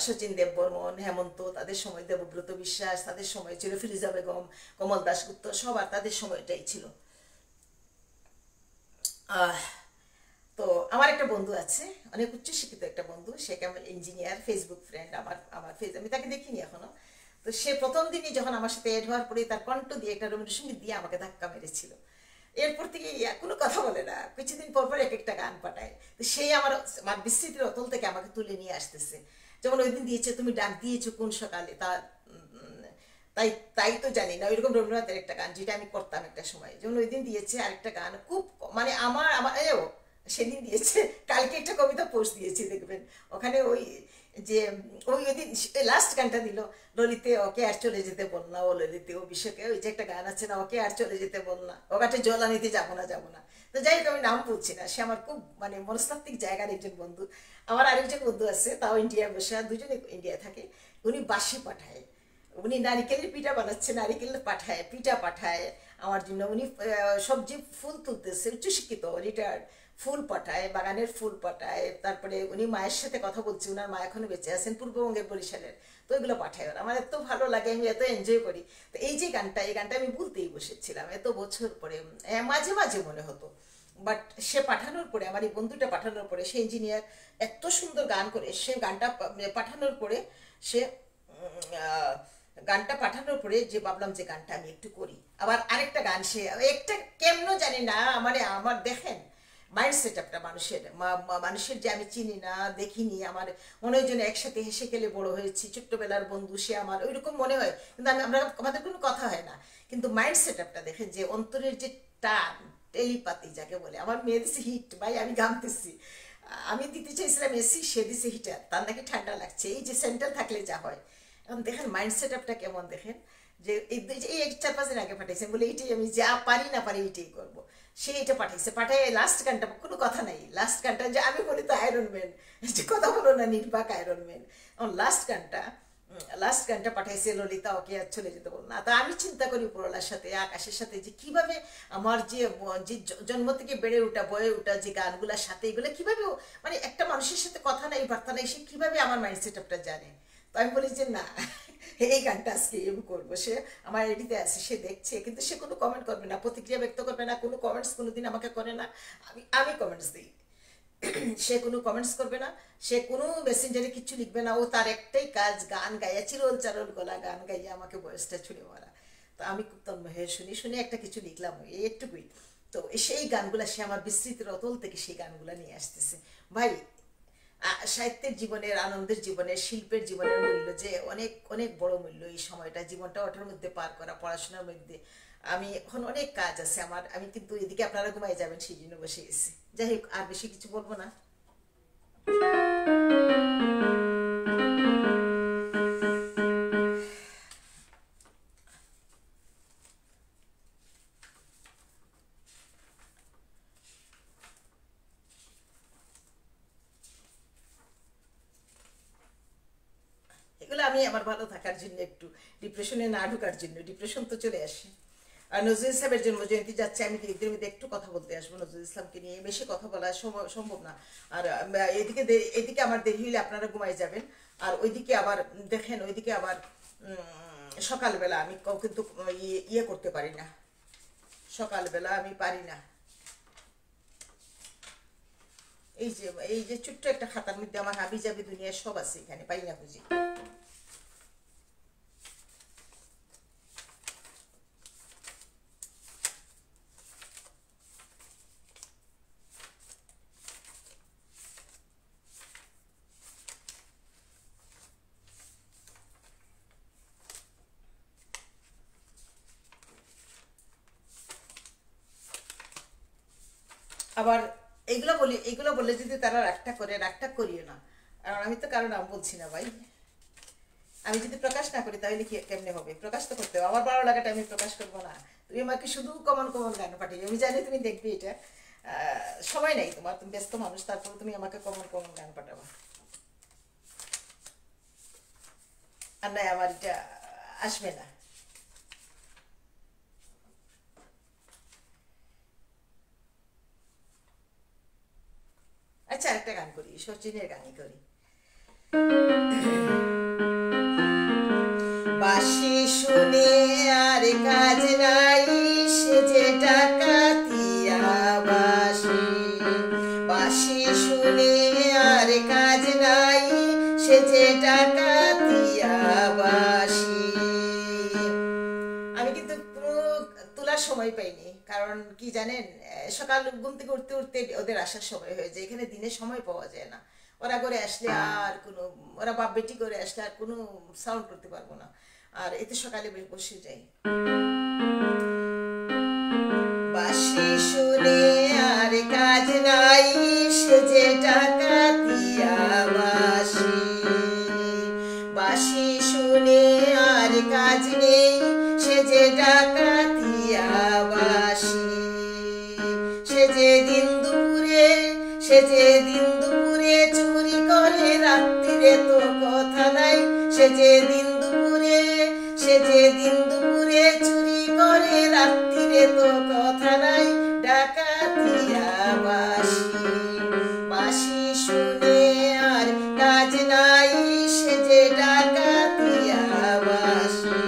শচীন দেববর্মন, হেমন্ত, তাদের সময় দেবব্রত বিশ্বাস, তাদের সময় ছিল ফিরোজা বেগম, কমল দাশগুপ্ত, সবার তাদের সময়টাই ছিল। আহ, তো আমার একটা বন্ধু আছে, অনেক উচ্চশিক্ষিত একটা বন্ধু, সে কেমন ইঞ্জিনিয়ার, ফেসবুক ফ্রেন্ড আমার, আমি তাকে দেখিনি এখনো। তো সে প্রথম দিনই যখন আমার সাথে এড হওয়ার পরে তার কণ্ঠ দিয়ে একটা রবীন্দ্রসঙ্গীত দিয়ে আমাকে ধাক্কা মেরেছিল। এরপর থেকে কোনো কথা বলে না, কিছুদিন পর পর এক একটা গান পাঠায়। তো সেই আমার আমার বিস্মৃতির অতল থেকে আমাকে তুলে নিয়ে আসতেছে। যেমন ওই দিন দিয়েছে তুমি ডাক দিয়েছো কোন সকালে, তা তাই তাই তো জানি না, ওইরকম রবীন্দ্রনাথের একটা গান যেটা আমি করতাম একটা সময়। যেমন ওই দিন দিয়েছে আরেকটা গান খুব, মানে আমার আমার এও সেদিন দিয়েছে, কালকে একটা কবিতা পোস্ট দিয়েছি দেখবেন, ওখানে ওই যে ওই ওই দিন লাস্ট গানটা দিল, ললিতে ওকে আর চলে যেতে বল না, ও ললিতে ও বিশ্বকে, ওই যে একটা গান আছে না, ওকে আর চলে যেতে বল না, ও ঘাটে জল আনিতে যাবো না যাবো না। তো যাই হোক, আমি নাম বলছি না, সে আমার খুব মানে মনস্তাত্ত্বিক জায়গার একজন বন্ধু। আমার আরেকজন বন্ধু আছে, তাও ইন্ডিয়ায় বসে, দুজনে ইন্ডিয়ায় থাকে, উনি বাঁশি পাঠায়, উনি নারিকেলের পিঠা বানাচ্ছে, নারিকেল পাঠায়, পিঠা পাঠায় আমার জন্য, উনি সবজি ফুল তুলতেছে, উচ্চশিক্ষিত, রিটায়ার্ড, ফুল পাঠায়, বাগানের ফুল পাঠায়, তারপরে উনি মায়ের সাথে কথা বলছে, ওনার মা এখনো বেঁচে আছেন পূর্ববঙ্গের বরিশালের। তো এগুলো পাঠায়, আমার এত ভালো লাগে, আমি এত এনজয় করি। তো এই যে গানটা, এই গানটা আমি বলতেই বসেছিলাম এত বছর পরে, মাঝে মাঝে মনে হতো। বাট সে পাঠানোর পরে, আমার এই বন্ধুটা পাঠানোর পরে, সে ইঞ্জিনিয়ার, এত সুন্দর গান করে, সে গানটা পাঠানোর পরে, সে গানটা পাঠানোর পরে যে ভাবলাম যে গানটা আমি একটু করি। আবার আরেকটা গান সে একটা কেমন জানি না, আমার দেখেন মাইন্ড সেট আপটা মানুষের, মানুষের যে আমি চিনি না, দেখিনি, আমার মনে হয় যেন একসাথে হেসে খেলে বড় হয়েছি, ছোট্টবেলার বন্ধু সে আমার, ওইরকম মনে হয়, কিন্তু আমাদের কোনো কথা হয় না। কিন্তু মাইন্ড সেট আপটা দেখেন, যে অন্তরের যে টান, টেলিপাতি যাকে বলে, আমার মেয়ে দিছে হিট, ভাই আমি ঘামতেছি, আমি দিতে চাইছিলাম এসি, সে দিছে হিটার, তার নাকি ঠান্ডা লাগছে, এই যে সেন্টার থাকলে যা হয়। এখন দেখেন মাইন্ড সেট আপটা কেমন, দেখেন যে এই 4-5 দিন আগে পাঠাইছে, বলে এইটাই আমি যা পারি না পারি এইটাই করবো। সে এটা পাঠাইছে, পাঠাই লাস্ট গানটা কোনো কথা নাই, লাস্ট গানটা যে আমি বলি তো আয়রন ম্যান, যে কথা বলো না নির্বাক আয়রন ম্যান, এখন লাস্ট গানটা পাঠাইছে ললিতা ওকে আর চলে যেতে বল না। তা আমি চিন্তা করি উপরওয়ালার সাথে, আকাশের সাথে, যে কিভাবে আমার যে যে জন্ম থেকে বেড়ে ওঠা, বয়ে ওঠা যে গানগুলোর সাথে, এগুলো কিভাবে মানে একটা মানুষের সাথে কথা নাই, বার্তা নাই, সে কিভাবে আমার মাইন্ড সেট আপটা জানে। তো আমি বলি যে না, এই গানটা আজকে আমি করবো। সে আমার এডিতে আছে, সে দেখছে, কিন্তু সে কোনো কমেন্ট করবে না, প্রতিক্রিয়া ব্যক্ত করবে না, কোনো কমেন্টস কোনোদিন আমাকে করে না, আমি কমেন্টস দিই, সে কোনো কমেন্টস করবে না, সে কোনো মেসেঞ্জারে কিছু লিখবে না, ও তার একটাই কাজ, গান গাইয়া চিরল চারল গলা গান গাইয়া আমাকে বয়সটা ছুড়ে মারা। তো আমি খুব তন্ময় শুনি শুনে একটা কিছু লিখলাম, এই একটুকুই। তো সেই গানগুলা সে আমার বিস্মৃতির অতল থেকে সেই গানগুলা নিয়ে আসতেছে। ভাই, সাহিত্যের জীবনের, আনন্দের জীবনের, শিল্পের জীবনের মূল্য যে অনেক অনেক বড় মূল্য। এই সময়টা, জীবনটা ওটার মধ্যে পার করা, পড়াশোনার মধ্যে, আমি এখন অনেক কাজ আছে আমার, আমি কিন্তু এদিকে আপনারা ঘুমাই যাবেন সেই জন্য বসে গেছি। যাই হোক, আর বেশি কিছু বলবো না। এগুলো আমি আমার ভালো থাকার জন্য, একটু ডিপ্রেশনে না ঢোকার জন্য, ডিপ্রেশন তো চলে আসে। আর নজরুল ইসলামের জন্মজয়ন্তী যাচ্ছে, আমি এদের মধ্যে একটু কথা বলতে আসবো, নজরুল ইসলামকে নিয়ে বেশি কথা বলা সম্ভব না। আর এদিকে এদিকে আমার দেরি হলে আপনারা ঘুমাই যাবেন। আর ওইদিকে আবার দেখেন, ওইদিকে আবার সকালবেলা আমি কিন্তু ইয়ে করতে পারি না, সকালবেলা আমি পারি না। এই যে ছোট্ট একটা খাতার মধ্যে আমার হাবি জাবি দুনিয়া সব আছে, এখানে পাই না খুঁজি। আবার এইগুলো বললে যদি তারা রাগটা করে, রাগটা করিও না, কারণ আমি তো কারো নাম বলছি না ভাই। আমি যদি প্রকাশ না করি তাহলে কি কেমনে হবে, প্রকাশ তো করতে হবে, আমার ভালো লাগাটা আমি প্রকাশ করবো না। তুমি আমাকে শুধু কমন কমন গান পাঠিয়ে, আমি জানি তুমি দেখবে এটা, সময় নেই তোমার, তুমি ব্যস্ত মানুষ, তারপরে তুমি আমাকে কমন কমন গান পাঠাবা। আর নাই, আমার এটা আসবে না। করি, সচিনের গানই করি। বাঁশি শুনে আর কাজ নাই, সে যে ডাকাতিয়া বাঁশি। বাঁশি শুনে আর কাজ নাই, সে যে ডাকাতিয়া বাঁশি। আমি কিন্তু পুরো তোলার সময় পাইনি, কারণ কি জানেন, সকাল ঘুম থেকে উঠতে উঠতে ওদের আসার সময় হয়ে যায়। এখানে দিনে সময় পাওয়া যায় না। ওরা করে আসলে আর কোনো, ওরা বাপ বেটি করে আসলে আর কোনো সাউন্ড করতে পারবো না, আর এতে সকালে বসে যাই। বাঁশি শুনে আর কাজ নাই, সে যে ডাকাতিয়া বাঁশি। বাঁশি শুনে আর কাজ নেই, সে যে ডাকাতিয়া বাঁশি। সে যে দিন দুপুরে, সে যে দিন দুপুরে চুরি করে, রাত্রিরে তো কথা নাই। সে যে দিন দুপুরে, সে যে দিন দুপুরে চুরি করে, রাত্রিরে তো কথা নাই, ডাকাতিয়া বাঁশি। বাঁশি শুনে আর কাজ নাই, সে যে ডাকাতিয়া বাঁশি।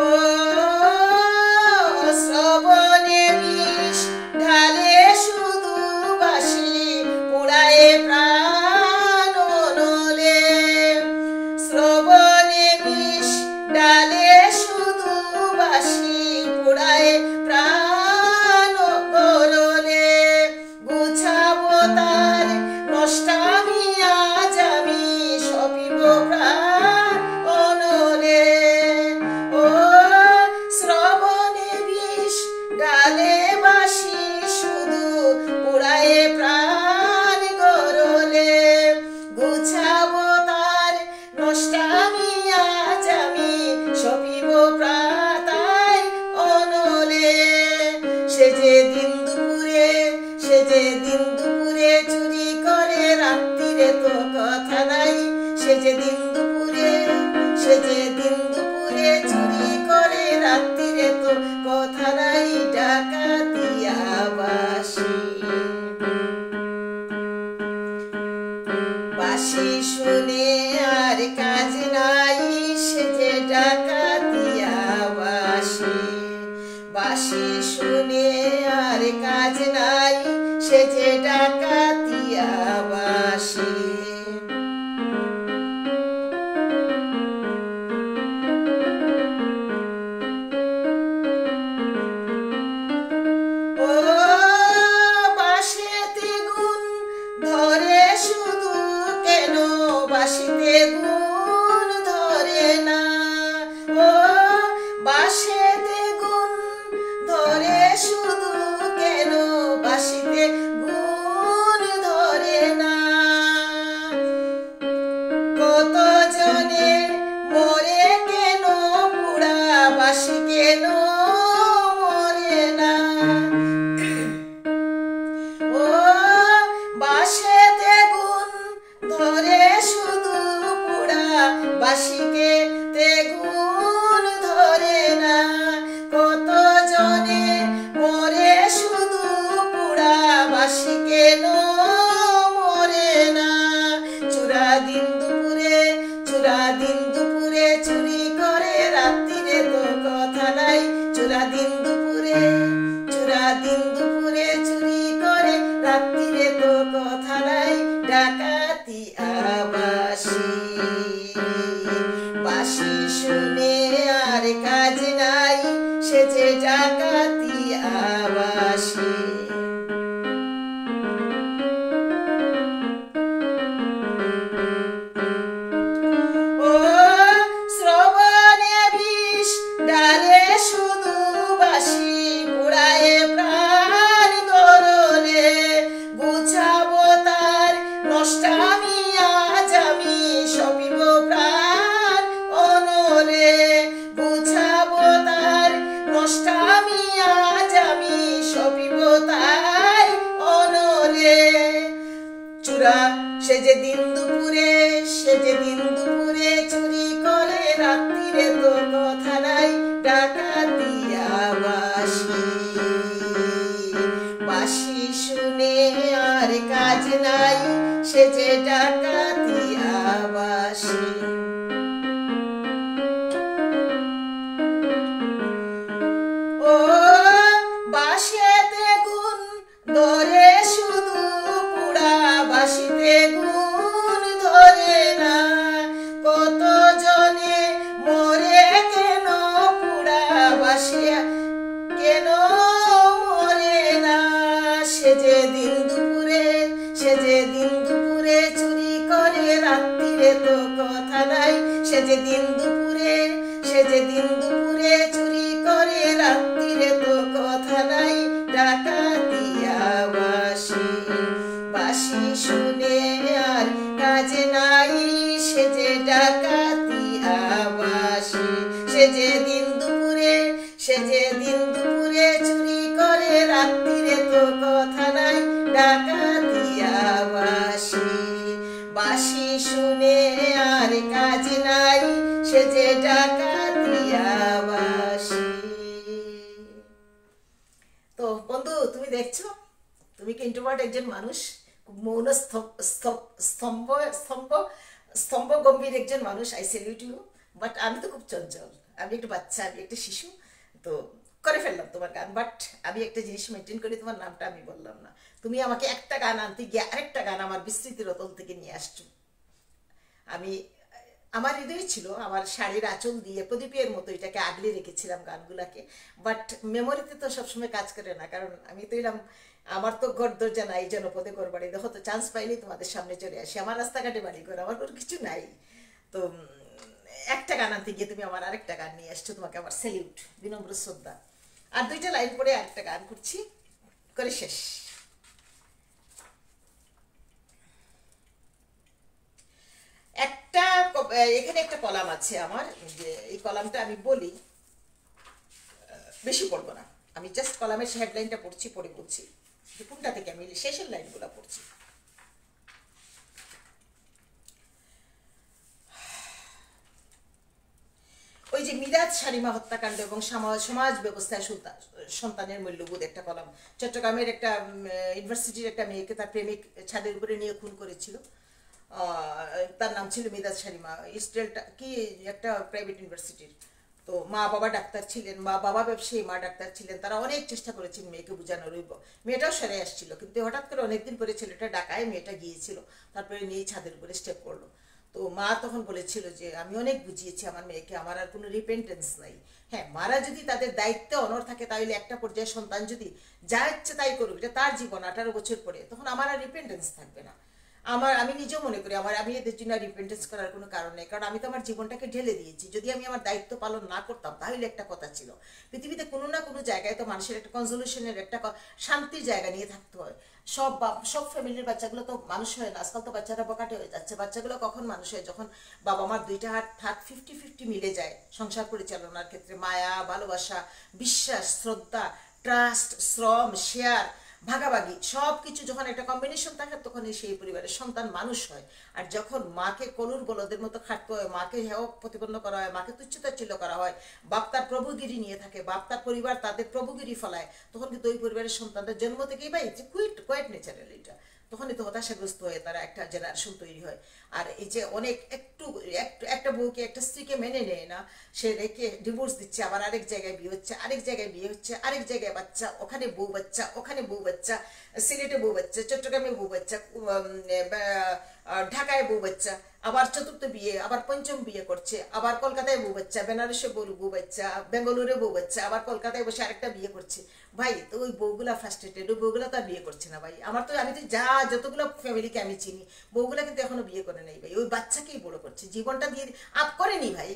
ও শ্রবণে বিষ ঢালে শুধু বাঁশি, পুড়ায়ে প্রাণ নলে। শ্রবণে বিষ ঢালে শুধু বাঁশি, পুড়ায়ে প্রাণ গরলে। গুছাবো তার নষ্টামি আজ আমি, সপিব প্রাণ অনলে। ও শ্রবণে বিষ ডালে বাঁশি, শুধু পুড়ায়ে প্রাণ গরলে। গুছাবো তার নষ্টামি আজ আমি, সপিব প্রাতাই অনলে। সে যে দিন দুপুরে, সে যে দিন দুপুরে চুরি করে, রাত্রিরে তো কথা নাই। সে যে দিন দুপুরে, সে যে দিন দুপুরে চুরি করে, রাত্রিরে তো কথা নাই, ডাকাতিয়া বাঁশি। বাঁশি শুনে আর কাজ নাই, সে যে ডাকাতিয়া বাঁশি। বাঁশি শুনে আর কাজ নাই, সে যে ডাকাতিয়া বাঁশি। ও বাঁশিতে গুণ ধরে শুধু কেন, বাঁশিতে গুণ ধরে না। ও বাঁশিতে গুণ ধরে শুধু কেন, বাঁশিতে গুণ ধরে না। কত জনে মরে কেন, পুড়া বাঁশি কেন মরে না। ও বাঁশিতে গুণ ধরে শুধু, পুড়া বাঁশিকে তে গুণ ধরে না। কত জনে মরে শুধু, পুড়া বাঁশি কেন মরে না। চূড়া দিন দুপুরে, চূড়া দিন দুপুরে চুরি করে, রাত্রিরে তো কথা নাই। চূড়া দিন দুপুরে, চূড়া দিন দুপুরে চুরি করে, রাত্রিরে তো কথা নাই, ডাকাতিয়া বাঁশি। বাঁশি শুনে আর কাজ নাই, সে যে ডাকাতিয়া বাঁশি। ও শ্রবণে বিষ ডালে শুধু বাঁশি, পুড়ায়ে প্রাণ গরলে। গুছাবো তার নষ্টামি আজ আমি, সপিব প্রাণ অনলে। গুছাবো তার নষ্টামি আজ আমি, সপিব তাই অনলে। চূড়া সে যে দিন দুপুরে, সে যে দিন দুপুরে চুরি করে, রাত্রিরে তো কথা নাই, ডাকাতিয়া ডাকাতিয়া বাসি। ও বাঁশিতে গুণ ধরে শুধু পুরা বাঁশিতে গুণ ধরে না, কত জনে মরে কেন পুরা বাঁশিয়া কেন মরে না। সে যে দিন দুপুরে চুরি করে রাত্রিরে তো কথা নাই, সে যে দিন দুপুরে চুরি করে রাত্রিরে তো কথা নাই। ডাকাতিয়া বাঁশি, বাঁশি শুনে আর কাজে নাই, সে যে ডাকাতিয়া বাঁশি। সে যে দিন দুপুরে চুরি করে রাত্রিরে তো কথা নাই। ডাকাতিয়া বাঁশি, বাঁশি শুনে আর কাজ নাই, সে যে ডাকাতিয়া বাঁশি। তো বন্ধু, তুমি দেখছো, তুমি কি ইন্ট্রোভার্ট একজন মানুষ, মৌন স্তম্ভ গম্ভীর একজন মানুষ। I salute you. বাট আমি তো খুব চঞ্চল, আমি একটা বাচ্চা, আমি একটা শিশু, তো করে ফেললাম তোমার গান। বাট আমি একটা জিনিস মেনটেন করি, তোমার নামটা আমি বললাম না। তুমি আমাকে একটা গান আনতে গিয়ে আরেকটা গান আমার বিস্তৃতির অতল থেকে নিয়ে আসছো। আমার হৃদয় ছিল, আমার শাড়ির আঁচল দিয়ে প্রদীপের মতো এটাকে আগলে রেখেছিলাম গানগুলাকে। বাট মেমোরিতে তো সবসময় কাজ করে না, কারণ আমি তো এলাম, আমার তো ঘর দরজা নাই, জনপদে ঘর বাড়ি। দেখো তো, চান্স পাইলেই তোমাদের সামনে চলে আসি। আমার রাস্তাঘাটে বাড়ি ঘর, আমার কোনো কিছু নাই। তো একটা গান আনতে গিয়ে তুমি আমার আরেকটা গান নিয়ে আসছো, তোমাকে আমার স্যালিউট, বিনম্র শ্রদ্ধা। আর দুইটা লাইন পরে আরেকটা গান করছি, করে শেষ। একটা এখানে একটা কলাম আছে আমার, যে এই কলামটা আমি বলি, বেশি পড়বো না, আমি জাস্ট কলামের হেডলাইনটা পড়ছি, পড়ে বলছি যে কোনটা থেকে আমি শেষের লাইনগুলো পড়ছি। ওই যে মিরাজ শালিমা হত্যাকাণ্ড এবং সমাজ ব্যবস্থায় সন্তানের মূল্যবোধ, একটা কলাম। চট্টগ্রামের একটা ইউনিভার্সিটির একটা মেয়েকে তার প্রেমিক ছাদের উপরে নিয়ে খুন করেছিল। তার নাম ছিল মিরাজ শালিমা, ইস্টেলটা কি একটা প্রাইভেট ইউনিভার্সিটির। তো মা বাবা ডাক্তার ছিলেন, বাবা ব্যবসায়ী, মা ডাক্তার ছিলেন। তারা অনেক চেষ্টা করেছেন মেয়েকে বোঝানোর। মেয়েটাও সরে আসছিল, কিন্তু হঠাৎ করে অনেকদিন পরে ছেলেটা ডাকায় মেয়েটা গিয়েছিল, তারপরে নিয়ে ছাদের উপরে স্টেপ করলো। তো মা তখন বলেছিল যে আমি অনেক বুঝিয়েছি আমার মেয়েকে, আমার আর কোনো রিপেন্টেন্স নাই। হ্যাঁ, মারা যদি তাদের দায়িত্বে অনড় থাকে, তাহলে একটা পর্যায়ে সন্তান যদি যা ইচ্ছে তাই করুক, এটা তার জীবন, 18 বছর পরে, তখন আমার আর রিপেন্টেন্স থাকবে না। আমি নিজেও মনে করি আমি এদের জন্য রিপেন্টেন্স করার কোনো কারণ নেই, কারণ আমি তো আমার জীবনটাকে ঢেলে দিয়েছি। যদি আমি আমার দায়িত্ব পালন না করতাম, তাহলে একটা কথা ছিল, পৃথিবীতে কোনো না কোনো জায়গায় তো মানুষের একটা কনজলিউশনের, একটা শান্তির জায়গা নিয়ে থাকতে হয়। সব ফ্যামিলির বাচ্চাগুলো তো মানুষ হয় না, আজকাল তো বাচ্চারা বকাটে হয়ে যাচ্ছে। বাচ্চাগুলো কখন মানুষ হয়? যখন বাবা মার দুইটা হাত 50-50 মিলে যায় সংসার পরিচালনার ক্ষেত্রে। মায়া, ভালোবাসা, বিশ্বাস, শ্রদ্ধা, ট্রাস্ট, শ্রম, শেয়ার, ভাগাভাগি, সব কিছু যখন একটা কম্বিনেশন থাকে, তখনই সেই পরিবারের সন্তান মানুষ হয়। আর যখন মাকে কলুর বলদের মতো খাটতে হয়, মাকে হেয় প্রতিপন্ন করা হয়, মাকে তুচ্ছতাচ্ছিল্য করা হয়, বাপ তার প্রভুগিরি নিয়ে থাকে, বাপ তার পরিবার তাদের প্রভুগিরি ফলায়, তখন কিন্তু ওই পরিবারের সন্তানদের জন্ম থেকেই বা কোয়াইট ন্যাচারাল, এটা তখনই তো হতাশাগ্রস্ত হয়ে তারা একটা জেনারেশন তৈরি হয়। আর এই যে অনেক একটা বউকে, একটা স্ত্রীকে মেনে নেয় না, সে রেখে ডিভোর্স দিচ্ছে, আবার আরেক জায়গায় বিয়ে হচ্ছে, আরেক জায়গায় বিয়ে হচ্ছে, আরেক জায়গায় বাচ্চা, ওখানে বউ বাচ্চা, ওখানে বউ বাচ্চা, সিলেটে বউ বাচ্চা, চট্টগ্রামে বউ বাচ্চা, ঢাকায় বউ বাচ্চা, আবার চতুর্থ বিয়ে, আবার পঞ্চম বিয়ে করছে, আবার কলকাতায় বউ বাচ্চা, বেনারসে বউ বাচ্চা, বেঙ্গালুরে বউ বাচ্চা, আবার কলকাতায় বসে আরেকটা বিয়ে করছে। ভাই, তো ওই বউগুলা ফ্রাস্ট্রেটেড, ওই বউগুলা তো আর বিয়ে করছে না ভাই। আমি তো যতগুলো ফ্যামিলিকে আমি চিনি, বউগুলা কিন্তু এখনো বিয়ে করে নাই ভাই। ওই বাচ্চাকেই বড় করছে, জীবনটা দিয়ে আপ করেনি ভাই।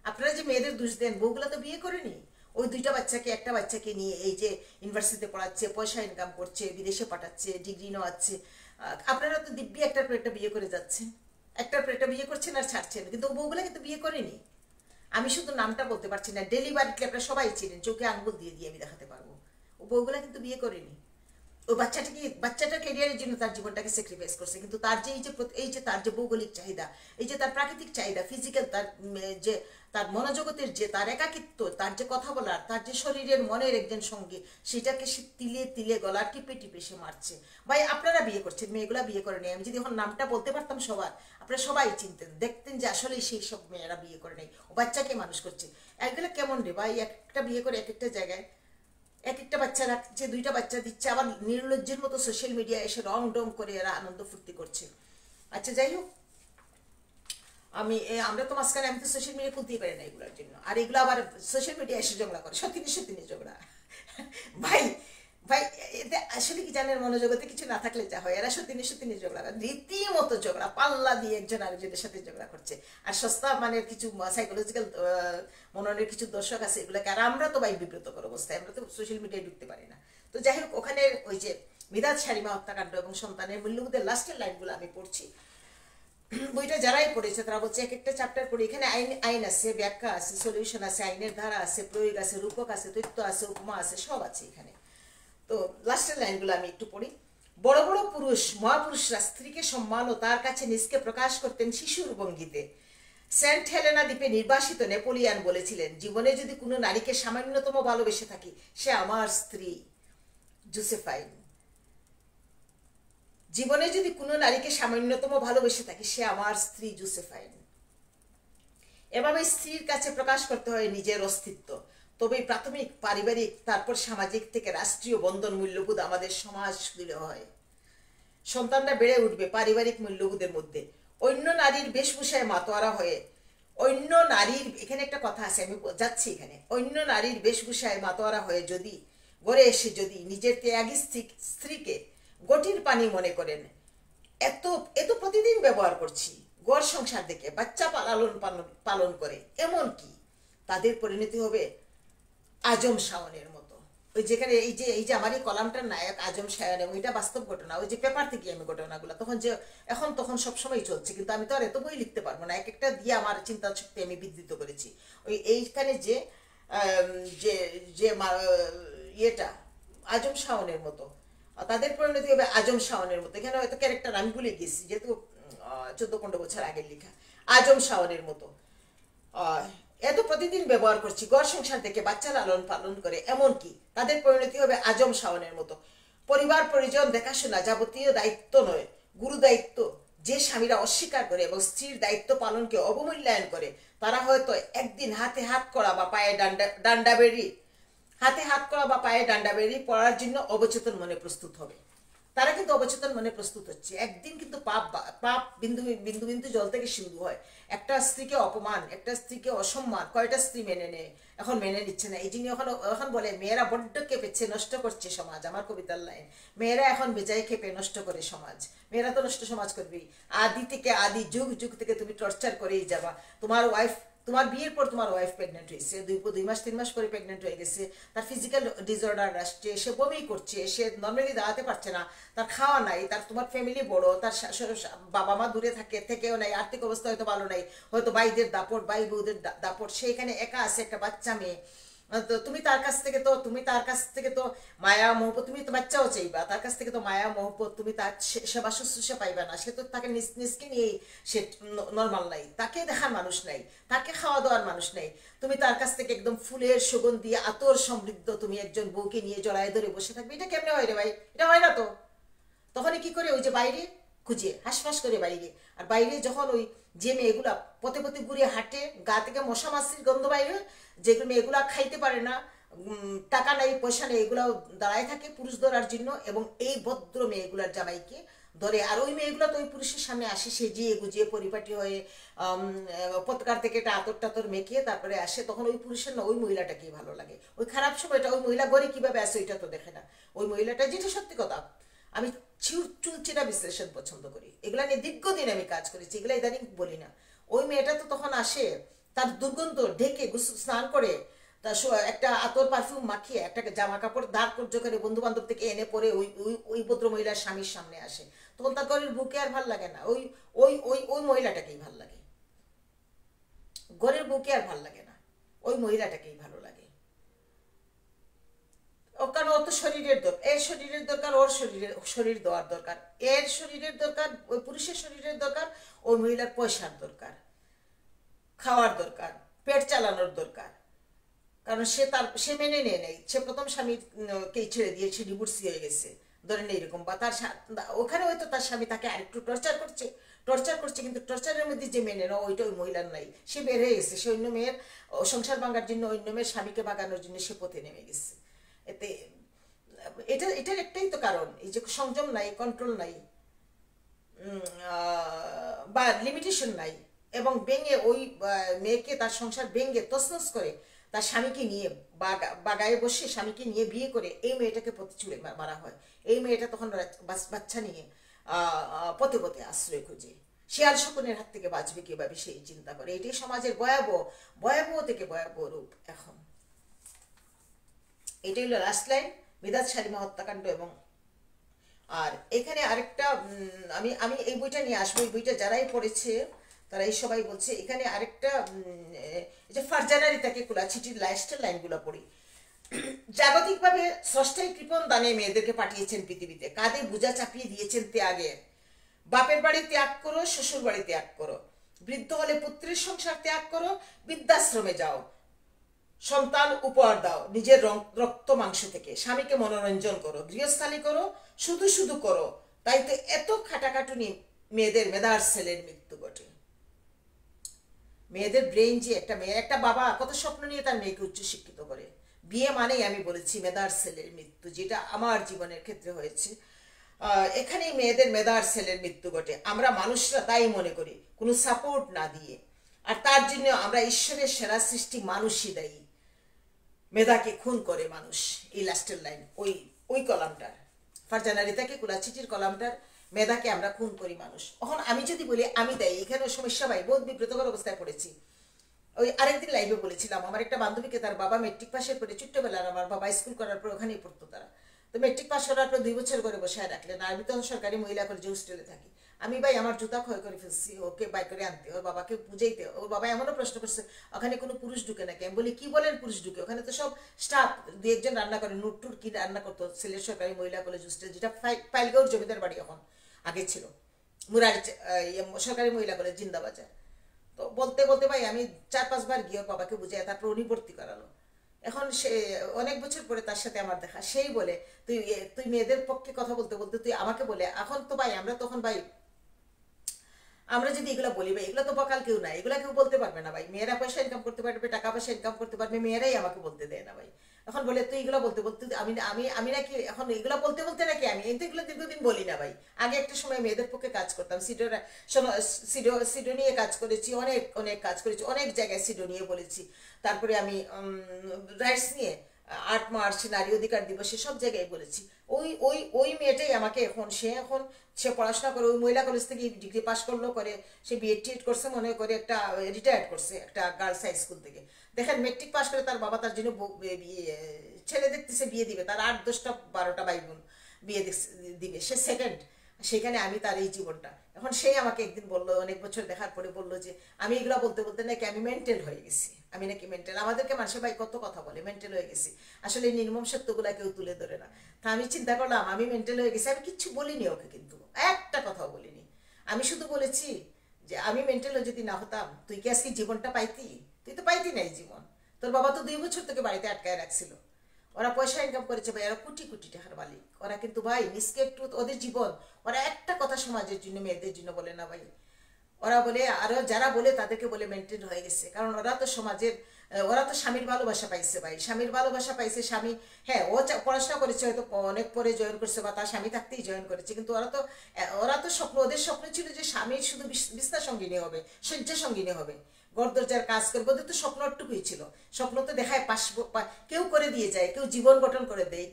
আপনারা যে মেয়েদের দোষ দেন, বউগুলা তো বিয়ে করেনি। ওই একটা বাচ্চাকে নিয়ে এই যে ইউনিভার্সিটিতে পড়াচ্ছে, পয়সা ইনকাম করছে, বিদেশে পাঠাচ্ছে, ডিগ্রি নেওয়াচ্ছে। আপনারা তো দিব্যি একটার পর একটা বিয়ে করে যাচ্ছেন, একটার পর একটা বিয়ে করছেন আর ছাড়ছেন, কিন্তু বউগুলা কিন্তু বিয়ে করেনি। আমি শুধু নামটা বলতে পারছি না, ডেলিভারিকে আপনারা সবাই চিনেন, চোখে আঙ্গুল দিয়ে দিয়ে আমি দেখাতে পারবো। ও বউগুলা কিন্তু বিয়ে করেনি। ওই বাচ্চাটার ক্যারিয়ারের জন্য তার জীবনটাকে স্যাক্রিফাইস করছে, কিন্তু তার যে এই যে তার যে ভৌগোলিক চাহিদা, এই যে তার প্রাকৃতিক চাহিদা, ফিজিক্যাল তার যে তার মনোজগতের যে তার একাকিত্ব, তার যে কথা বলার, তার যে শরীরের মনের একজন সঙ্গী, সেটাকে সে তিলে তিলে গলা টিপে টিপে সে মারছে। ভাই আপনারা বিয়ে করছেন, মেয়েগুলা বিয়ে করে নেই। আমি যদি এখন নামটা বলতে পারতাম সবার, আপনারা সবাই চিনতেন, দেখতেন যে আসলে সেই সব মেয়েরা বিয়ে করে নেই, ও বাচ্চাকে মানুষ করছে। এগুলো কেমন রে ভাই, একটা বিয়ে করে এক একটা জায়গায় এক একটা বাচ্চা রাখছে, 2টা বাচ্চা দিচ্ছে, আবার নির্লজ্জের মতো সোশ্যাল মিডিয়ায় এসে রং ডং করে এরা আনন্দ ফুর্তি করছে। আচ্ছা যাই হোক, আমরা তো মাঝখানে আমি তো সোশ্যাল মিডিয়া খুলতেই পারি না এগুলোর জন্য, আর এগুলো আবার সোশ্যাল মিডিয়া এসে ঝগড়া করে, সত্যি ঝগড়া। ভাই ভাই এতে আসলে কি জানেন, মনোজগতে কিছু না থাকলে যা হয়, এরা সত্যি ঝগড়া করে, রীতিমতো ঝগড়া, পাল্লা দিয়ে একজন আরেকজনের সাথে ঝগড়া করছে। আর সস্তা মানের কিছু সাইকোলজিক্যাল মননের কিছু দর্শক আছে এগুলোকে, আর আমরা তো ভাই বিব্রতকর অবস্থায়, আমরা তো সোশ্যাল মিডিয়ায় ঢুকতে পারি না। তো যাই হোক, ওখানে ওই যে মিরাজ শারিমা হত্যাকাণ্ড এবং সন্তানের মূল্যবোধের লাস্টের লাইনগুলো আমি পড়ছি। বইটা যারাই পড়েছে তারা বলছে এক একটা চ্যাপ্টার পড়ে এখানে আইন আছে, ব্যাখ্যা আছে, সলিউশন আছে, আইনের ধারা আছে, প্রয়োগ আছে, রূপক আছে, তথ্য আছে, উপমা আছে, সব আছে এখানে। তো লাস্টের লাইনগুলো আমি একটু পড়ি। বড় বড় পুরুষ মহাপুরুষরা স্ত্রীকে সম্মান ও তার কাছে নিজকে প্রকাশ করতেন শিশুর ভঙ্গিতে। সেন্ট হেলেনা দ্বীপে নির্বাসিত নেপোলিয়ান বলেছিলেন, জীবনে যদি কোনো নারীকে সামান্যতম ভালোবেসে থাকি, সে আমার স্ত্রী। জোসেফাইন। জীবনে যদি কোনো নারীকে সামান্যতম ভালোবেসে থাকি, সে আমার স্ত্রী জোসেফাইন। এভাবে স্ত্রীর কাছে প্রকাশ করতে হয় নিজের অস্তিত্ব, তবেই প্রাথমিক, পারিবারিক, তারপর সামাজিক থেকে রাষ্ট্রীয় বন্ধন মূল্যবোধ আমাদের সমাজ সুদৃঢ় হয়। সন্তানরা বেড়ে উঠবে পারিবারিক মূল্যবোধের মধ্যে। অন্য নারীর বেশভূষায় মাতোয়ারা হয়ে, অন্য নারীর, এখানে একটা কথা আছে আমি যাচ্ছি এখানে, অন্য নারীর বেশভূষায় মাতোয়ারা হয়ে যদি গড়ে এসে যদি নিজের ত্যাগী স্ত্রীকে গটির পানি মনে করেন, এত এত প্রতিদিন ব্যবহার করছি, গড় সংসার দেখে বাচ্চা পালন করে, এমন কি তাদের পরিণতি হবে আজম শাওনের মতো। ওই যেখানে এই যে আমার এই কলামটার নায়ক আজম শাওন, এবং এটা বাস্তব ঘটনা, ওই যে পেপার থেকে আমি ঘটনাগুলো তখন সবসময় চলছে, কিন্তু আমি তো আর এত বই লিখতে পারবো না, এক একটা দিয়ে আমার চিন্তা শক্তি আমি বিদ্ধৃত করেছি। ওই এইখানে যে যে যে ইয়েটা আজম শাওনের মতো, তাদের পরিণতি হবে আজম শাওনের মতো। এখানে হয়তো ক্যারেক্টার আমি ভুলে গেছি, যেহেতু 14-15 বছর আগের লেখা। আজম শাওনের মতো এত প্রতিদিন ব্যবহার করছি, গড় সংসার থেকে বাচ্চা লালন পালন করে, এমন কি তাদের পরিণতি হবে আজম শাওনের মতো। পরিবার পরিজন দেখাশোনা যাবতীয় দায়িত্ব নয়, গুরু দায়িত্ব যে স্বামীরা অস্বীকার করে এবং স্ত্রীর দায়িত্ব পালনকে অবমূল্যায়ন করে, তারা হয়তো একদিন হাতে হাত করা বা পায়ে ডান্ডা বেরি পড়ার জন্য অবচেতন মনে প্রস্তুত হবে। তারা কিন্তু অবচেতন মনে প্রস্তুত হচ্ছে, একদিন কিন্তু পাপ বিন্দু বিন্দু বিন্দু জল থেকে সিন্ধু হয়। একটা স্ত্রীকে অপমান, একটা স্ত্রীকে অসম্মান কয়টা স্ত্রী মেনে নেয়? এখন মেনে নিচ্ছে না। এই জন্য এখন বলে মেয়েরা বড্ড কেঁপেছে, নষ্ট করছে সমাজ। আমার কবিতার লাইন, মেয়েরা এখন বেজায় খেপে নষ্ট করে সমাজ। মেয়েরা তো নষ্ট সমাজ করবেই, আদি যুগ থেকে তুমি টর্চার করেই যাবা। তোমার বিয়ের পর তোমার ওয়াইফ প্রেগনেন্ট হয়েছে, 2-3 মাস পরে প্রেগনেন্ট হয়ে গেছে, তার ফিজিক্যাল ডিসঅর্ডার আসছে, সে বমি করছে, সে নর্মালি দাঁড়াতে পারছে না, তার খাওয়া নাই, তোমার ফ্যামিলি বড়, তার বাবা মা দূরে থেকেও নাই, আর্থিক অবস্থা হয়তো ভালো নাই, হয়তো ভাইদের দাপট, ভাই বউদের দাপট, সে এখানে একা আছে, একটা বাচ্চা মেয়ে। তো তুমি তার কাছ থেকে তো মায়া মহব্বত, তুমি তো বাচ্চাও চাইবা, তার কাছ থেকে তো মায়া মহব্বত, তুমি তার সেবা শুশ্রূষা পাইবা না। সে তো তাকে নিজকে নিয়েই সে নর্মাল নাই, তাকে দেখার মানুষ নাই, তাকে খাওয়া দাওয়ার মানুষ নাই। তুমি তার কাছ থেকে একদম ফুলের সুগন্ধি আতর সমৃদ্ধ তুমি একজন বউকে নিয়ে জড়ায় ধরে বসে থাকবে, এটা কেমনে হয় রে ভাই? এটা হয় না তো। তখন কি করে, ওই যে বাইরে খুঁজে হাঁসফাঁস করে বাইরে, আর বাইরে যখন ওই যে মেয়েগুলা পথে পথে ঘুরে হাঁটে, গা থেকে মশা মাছির গন্ধ বাইরে, যেগুলো মেয়েগুলা খাইতে পারে না, টাকা নেই পয়সা নেই, এগুলাও দাঁড়ায় থাকে পুরুষ ধরার জন্য, এবং এই ভদ্র মেয়েগুলার জামাইকে ধরে। আর ওই মেয়েগুলো তো ওই পুরুষের সামনে আসে সেজিয়ে গুজিয়ে পরিপাটি হয়ে, পত্রকার থেকে একটা আতর টাতর মেখে তারপরে আসে, তখন ওই পুরুষের না ওই মহিলাটাকেই ভালো লাগে। ওই খারাপ সময়টা ওই মহিলা ঘরে কিভাবে আসে ওইটা তো দেখে না। ওই মহিলাটা, যেটা সত্যি কথা, আমি চুলচেরা বিশ্লেষণ পছন্দ করি, এগুলা নিয়ে দীর্ঘদিন আমি কাজ করেছি, এগুলা ইদানিং বলি না। ওই মেয়েটা তো তখন আসে, তার দুর্গন্ধ ঢেকে স্নান করে, তার একটা আতর পারফিউম মাখিয়ে একটা জামা কাপড় ধার কর্য করে বন্ধু বান্ধব থেকে এনে পরে ওই ওই ওই ভদ্র মহিলার স্বামীর সামনে আসে, তখন তার ঘরের বুকে আর ভাল লাগে না, ওই ওই ওই ওই মহিলাটাকেই ভাল লাগে, ঘরের বুকে আর ভাল লাগে না, ওই মহিলাটাকেই ভালো লাগে। ও কারণ ও তো শরীরের দরকার, এর শরীরের দরকার, ওর শরীর দেওয়ার দরকার, এর শরীরের দরকার, ওই পুরুষের শরীরের দরকার, ওই মহিলার পয়সার দরকার, খাওয়ার দরকার, পেট চালানোর দরকার। কারণ সে মেনে নেয় নাই, সে প্রথম স্বামীকে ছেড়ে দিয়ে সে ডিভোর্সি হয়ে গেছে ধরেন এইরকম, বা ওখানে হয়তো তার স্বামী তাকে আরেকটু টর্চার করছে, কিন্তু টর্চারের মধ্যে যে মেনে নাও ওইটা ওই মহিলার নাই, সে বের হয়ে গেছে, সে অন্য মেয়ের সংসার ভাঙার জন্য, অন্য মেয়ের স্বামীকে বাগানোর জন্য সে পথে নেমে গেছে। এতে এটার একটাই তো কারণ, এই যে সংযম নাই, কন্ট্রোল নাই, বা লিমিটেশন নাই, এবং ভেঙে ওই মেয়েকে তার সংসার ভেঙে তছনছ করে তার স্বামীকে নিয়ে বাগায়ে বসে স্বামীকে নিয়ে বিয়ে করে এই মেয়েটাকে পথে ছুঁড়ে মারা হয়। এই মেয়েটা তখন বাচ্চা নিয়ে পথে পথে আশ্রয় খুঁজে, শেয়াল শকুনের হাত থেকে বাঁচবে কিভাবে সেই চিন্তা করে। এটাই সমাজের ভয়াবহ থেকে ভয়াবহ রূপ এখন। এটাই হলো লাস্ট লাইন, মিদাত শালিমা হত্যাকাণ্ড। এবং আর এখানে আরেকটা আমি আমি এই বইটা নিয়ে আসবো, এই বইটা যারাই পড়েছে তারা এই সবাই বলছে। এখানে আরেকটা যে ফারজানা রিতাকে কুলা চিঠির লাস্টের লাইনগুলো পড়ি। জাগতিকভাবে স্রষ্টাই কৃপণ দানে মেয়েদেরকে পাঠিয়েছেন পৃথিবীতে, কাঁধে বোঝা চাপিয়ে দিয়েছেন ত্যাগে। বাপের বাড়ি ত্যাগ করো, শ্বশুর বাড়ি ত্যাগ করো, বৃদ্ধ হলে পুত্রের সংসার ত্যাগ করো, বৃদ্ধাশ্রমে যাও, সন্তান উপহার দাও নিজের রক্ত মাংস থেকে, স্বামীকে মনোরঞ্জন করো, গৃহস্থালী করো, শুধু শুধু করো, তাই তো এত খাটাখাটুনি, মেয়েদের মেধার ছেলের মৃত্যু ঘটে। মেয়েদের ব্রেইন যে একটা বাবা কত স্বপ্ন নিয়ে তার মেয়েকে উচ্চশিক্ষিত করে, বিয়ে মানেই আমি বলেছি মেধার ছেলের মৃত্যু, যেটা আমার জীবনের ক্ষেত্রে হয়েছে। এখানেই মেয়েদের মেধার ছেলের মৃত্যু ঘটে। আমরা মানুষরা তাই মনে করি, কোনো সাপোর্ট না দিয়ে, আর তার জন্য আমরা ঈশ্বরের সেরা সৃষ্টি মানুষই দায়ী। মেধাকে খুন করে মানুষ, এই লাস্টের লাইন ওই ওই কলামটার, ফারজানা রিতাকে কুলা চিঠির কলামটার, মেধাকে আমরা খুন করি মানুষ। এখন আমি যদি বলি আমি দায়ী, এখানে সমস্যা ভাই, বহুত বিব্রতকর অবস্থায় পড়েছি। ওই আরেকদিন লাইভে বলেছিলাম, আমার একটা বান্ধবীকে তার বাবা মেট্রিক পাশের পরে, ছোট্টবেলার আমার বাবা স্কুল করার পর ওখানেই পড়তো তারা, তো মেট্রিক পাস করার পর 2 বছর করে বসায় রাখলেন। আর আমি তখন সরকারি মহিলা কলেজে হোস্টেলে থাকি। আমি ভাই আমার জুতা ক্ষয় করে ফেলছি, ওকে বাই করে আনতে, ওর বাবাকে বুঝাইতে। ওর বাবা এমনও প্রশ্ন করছে ওখানে কোনো পুরুষ ঢুকে নাকি। আমি বলি কি বলেন পুরুষ ঢুকে, ওখানে তো সব স্টাফ 2-1 জন রান্না করে, নুট্টুর কি রান্না করতো সিলেট সরকারি মহিলা কলেজ হোস্টেল, যেটা ফাইলগৌর জমিদার বাড়ি এখন, আগে ছিল মুরার সরকারি মহিলা কলেজ জিন্দাবাজার। তো বলতে বলতে ভাই আমি 4-5 বার গিয়ে ওর বাবাকে বুঝাই, তারপর উনি ভর্তি করালো। এখন সে অনেক বছর পরে তার সাথে আমার দেখা, সেই বলে তুই তুই মেয়েদের পক্ষে কথা বলতে বলতে তুই আমাকে বলে। এখন তো ভাই আমরা তখন ভাই আমরা যদি এগুলো বলি ভাই, এগুলো তো বকাল কেউ নাই, এগুলো কেউ বলতে পারবে না ভাই। মেয়েরা পয়সা ইনকাম করতে পারবে, টাকা পয়সা ইনকাম করতে পারবে, মেয়েরাই আমাকে বলতে দেয় না ভাই। এখন বলে তুই এগুলো বলতে বলতে আমি আমি আমি নাকি এখন এগুলো বলতে বলতে নাকি আমি কিন্তু এগুলো দীর্ঘদিন বলি না ভাই। আগে একটা সময় মেয়েদের পক্ষে কাজ করতাম, সিডো নিয়ে কাজ করেছি, অনেক অনেক কাজ করেছি, অনেক জায়গায় সিডো নিয়ে বলেছি। তারপরে আমি রাইটস নিয়ে 8 মার্চ নারী অধিকার দিবসে সব জায়গায় বলেছি। ওই ওই ওই মেয়েটাই আমাকে এখন সে পড়াশোনা করে ওই মহিলা কলেজ থেকে ডিগ্রি পাস করলো, করে সে বিএড টিএড করছে মনে করে, একটা রিটায়ার্ড করছে একটা গার্লস হাই স্কুল থেকে। দেখেন মেট্রিক পাস করে তার বাবা তার জন্য ছেলে দেখতেছে, বিয়ে দিবে, তার 8, 10টা 12টা ভাই বোন বিয়ে দিবে, সে সেকেন্ড। সেখানে আমি তার এই জীবনটা। এখন সেই আমাকে একদিন বললো, অনেক বছর দেখার পরে বললো যে আমি এগুলো বলতে বলতে নাকি আমি মেন্টাল হয়ে গেছি। আমি নাকি মেন্টাল, আমাদেরকে মানুষের ভাই কত কথা বলে মেন্টাল হয়ে গেছি, আসলে এই নির্মম সত্যগুলা কেউ তুলে ধরে না। তা আমি চিন্তা করলাম আমি মেন্টাল হয়ে গেছি, আমি কিচ্ছু বলিনি ওকে, কিন্তু একটা কথাও বলিনি। আমি শুধু বলেছি যে আমি মেন্টাল যদি না হতাম তুই কি আজকে জীবনটা পাইতি? তুই তো পাইতি না এই জীবন। তোর বাবা তো 2 বছর তোকে বাড়িতে আটকায় রাখছিল। ওরা পয়সা ইনকাম করেছে ভাই, ওরা কোটি কোটি টাকার মালিক ওরা, কিন্তু ভাই মিসকে একটু ওদের জীবন, ওরা একটা কথা সমাজের জন্য মেয়েদের জন্য বলে না ভাই। ওরা বলে, আরো যারা বলে তাদেরকে বলে মেনটেন হয়ে গেছে, কারণ ওরা তো সমাজের, ওরা তো স্বামীর ভালোবাসা পাইছে ভাই, স্বামীর ভালোবাসা পাইছে। স্বামী, হ্যাঁ ও পড়াশোনা করেছে হয়তো অনেক পরে জয়েন করছে, বা তার স্বামী থাকতেই জয়েন করেছে, কিন্তু ওরা তো স্বপ্ন, ওদের স্বপ্ন ছিল যে স্বামীর শুধু বিছনা সঙ্গিনী হবে, শয্যা সঙ্গিনী হবে, ঘর দরজার কাজ করবে। ওদের তো স্বপ্নটুকুই ছিল। স্বপ্ন তো দেখায় কেউ করে দিয়ে যায়, কেউ জীবন গঠন করে দেয়,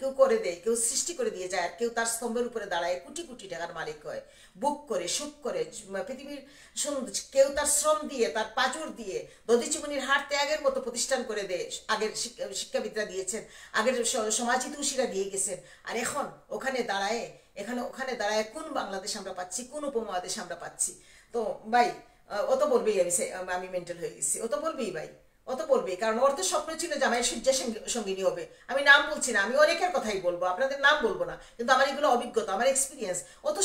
কেউ সৃষ্টি করে দিয়ে যায়, আর কেউ তার স্তম্ভের উপরে দাঁড়ায় কোটি কোটি টাকার মালিক হয়, বুক করে সুখ করে পৃথিবীর কেউ তার শ্রম দিয়ে, তার পাঁজর দিয়ে দধিচিমনির হার ত্যাগের মতো প্রতিষ্ঠান করে দেয়। আগের শিক্ষাবিদরা দিয়েছেন, আগের সমাজহিতৈষীরা দিয়ে গেছেন। আর এখন ওখানে দাঁড়ায় কোন বাংলাদেশ আমরা পাচ্ছি, কোন উপমহাদেশ আমরা পাচ্ছি? তো ভাই ও তো বলবেই আমি মেন্টাল হয়ে গেছি, ও তো বলবেই ভাই, ও ও তো বলবেই, কারণ ওর তো স্বপ্ন ছিল যে আমার শয্যা সঙ্গিনী হবে। আমি নাম বলছি না, আমি অনেকের কথাই বলবো, আপনাদের নাম বলবো না, কিন্তু আমার এগুলো অভিজ্ঞতা, আমার এক্সপিরিয়েন্স। ও তো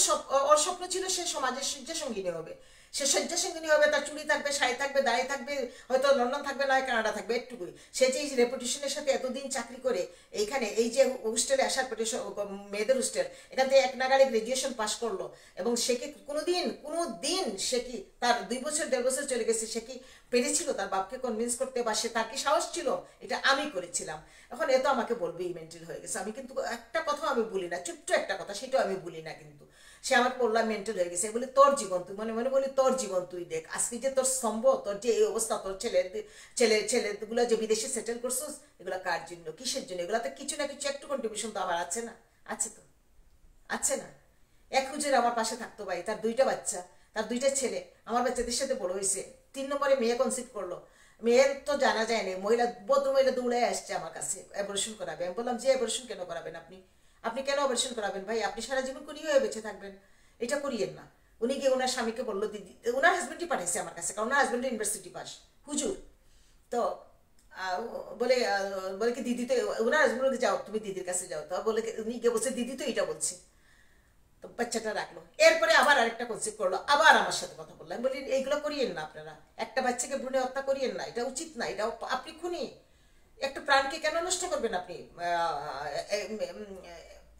ওর স্বপ্ন ছিল সে সমাজের শয্যা সঙ্গিনী হবে, সে শয্যা সঙ্গিনী হবে, তার চুড়ি থাকবে, শাড়ি থাকবে, দাড়ি থাকবে, হয়তো লন্ডন থাকবে, নয় কানাডা থাকবে, একটুকুই। সে যে এই রেপুটেশনের সাথে এতদিন চাকরি করে এইখানে এই যে হোস্টেলে আসার পরে, মেয়েদের হোস্টেল, এখান থেকে এক নাগাড়ে গ্রাজুয়েশন পাশ করলো, এবং সে কি কোনো দিন সে কি তার 2 বছর 1.5 বছর চলে গেছে, সে কি পেরেছিল তার বাপকে কনভিন্স করতে, বা সে তার কি সাহস ছিল? এটা আমি করেছিলাম। এখন এ তো আমাকে বলবেই মেন্টাল হয়ে গেছে। আমি কিন্তু একটা কথা আমি বলি না, ছোট্ট একটা কথা, সেটাও আমি বলি না, কিন্তু সে আমাকে বললাম মেন্টাল হয়ে গেছে। বলে তোর জীবন তুই মনে মনে বলি, তোর জীবন তুই দেখ, আজকে যে তোর স্তম্ভ, তোর যে এই অবস্থা, তোর ছেলেগুলো যে বিদেশে সেটেল করছিস, এগুলো কার জন্য, কিসের জন্য? এগুলো তো কিছু না কিছু একটু কন্ট্রিবিউশন তো আমার আছে না? আছে তো, আছে না? এক হুজুর আমার পাশে থাকতো ভাই, তার 2টা বাচ্চা, তার 2টা ছেলে আমার বাচ্চাদের সাথে বড় হয়েছে। 3 নম্বরে মেয়ে কনসিভ করলো। মেয়ের তো জানা যায় না, ভদ্র মহিলা দৌড়ে আসছে আমার কাছে, অ্যাবর্শন করাবে। আমি বললাম যে অ্যাবর্শন কেন করাবেন আপনি? আপনি কেন অপারেশন করাবেন ভাই? আপনি সারা জীবন কোনি হয়ে বেঁচে থাকবেন, এটা করিয়েন না। উনি গিয়ে ওনার স্বামীকে বললো, দিদি, ওনার হাজব্যান্ডই পাঠাইছে আমার কাছে, কারণ ওনার হাজব্যান্ড ইউনিভার্সিটি পাস, হুজুর। তো আহ, বলে বলে কি দিদি তো, ওনার হাজব্যান্ড, যাও তুমি দিদির কাছে যাও। তো বলে উনি গিয়ে বলছে দিদি তো এটা বলছে। তো বাচ্চাটা রাখলো, এরপরে আবার আরেকটা কনসিভ করলো, আবার আমার সাথে কথা বললাম, বলি এইগুলো করিয়েন না আপনারা, একটা বাচ্চাকে ভ্রূণে হত্যা করিয়েন না, এটা উচিত না, এটা আপনি খুনি। একটা প্রাণকে কেন নষ্ট করবেন আপনি?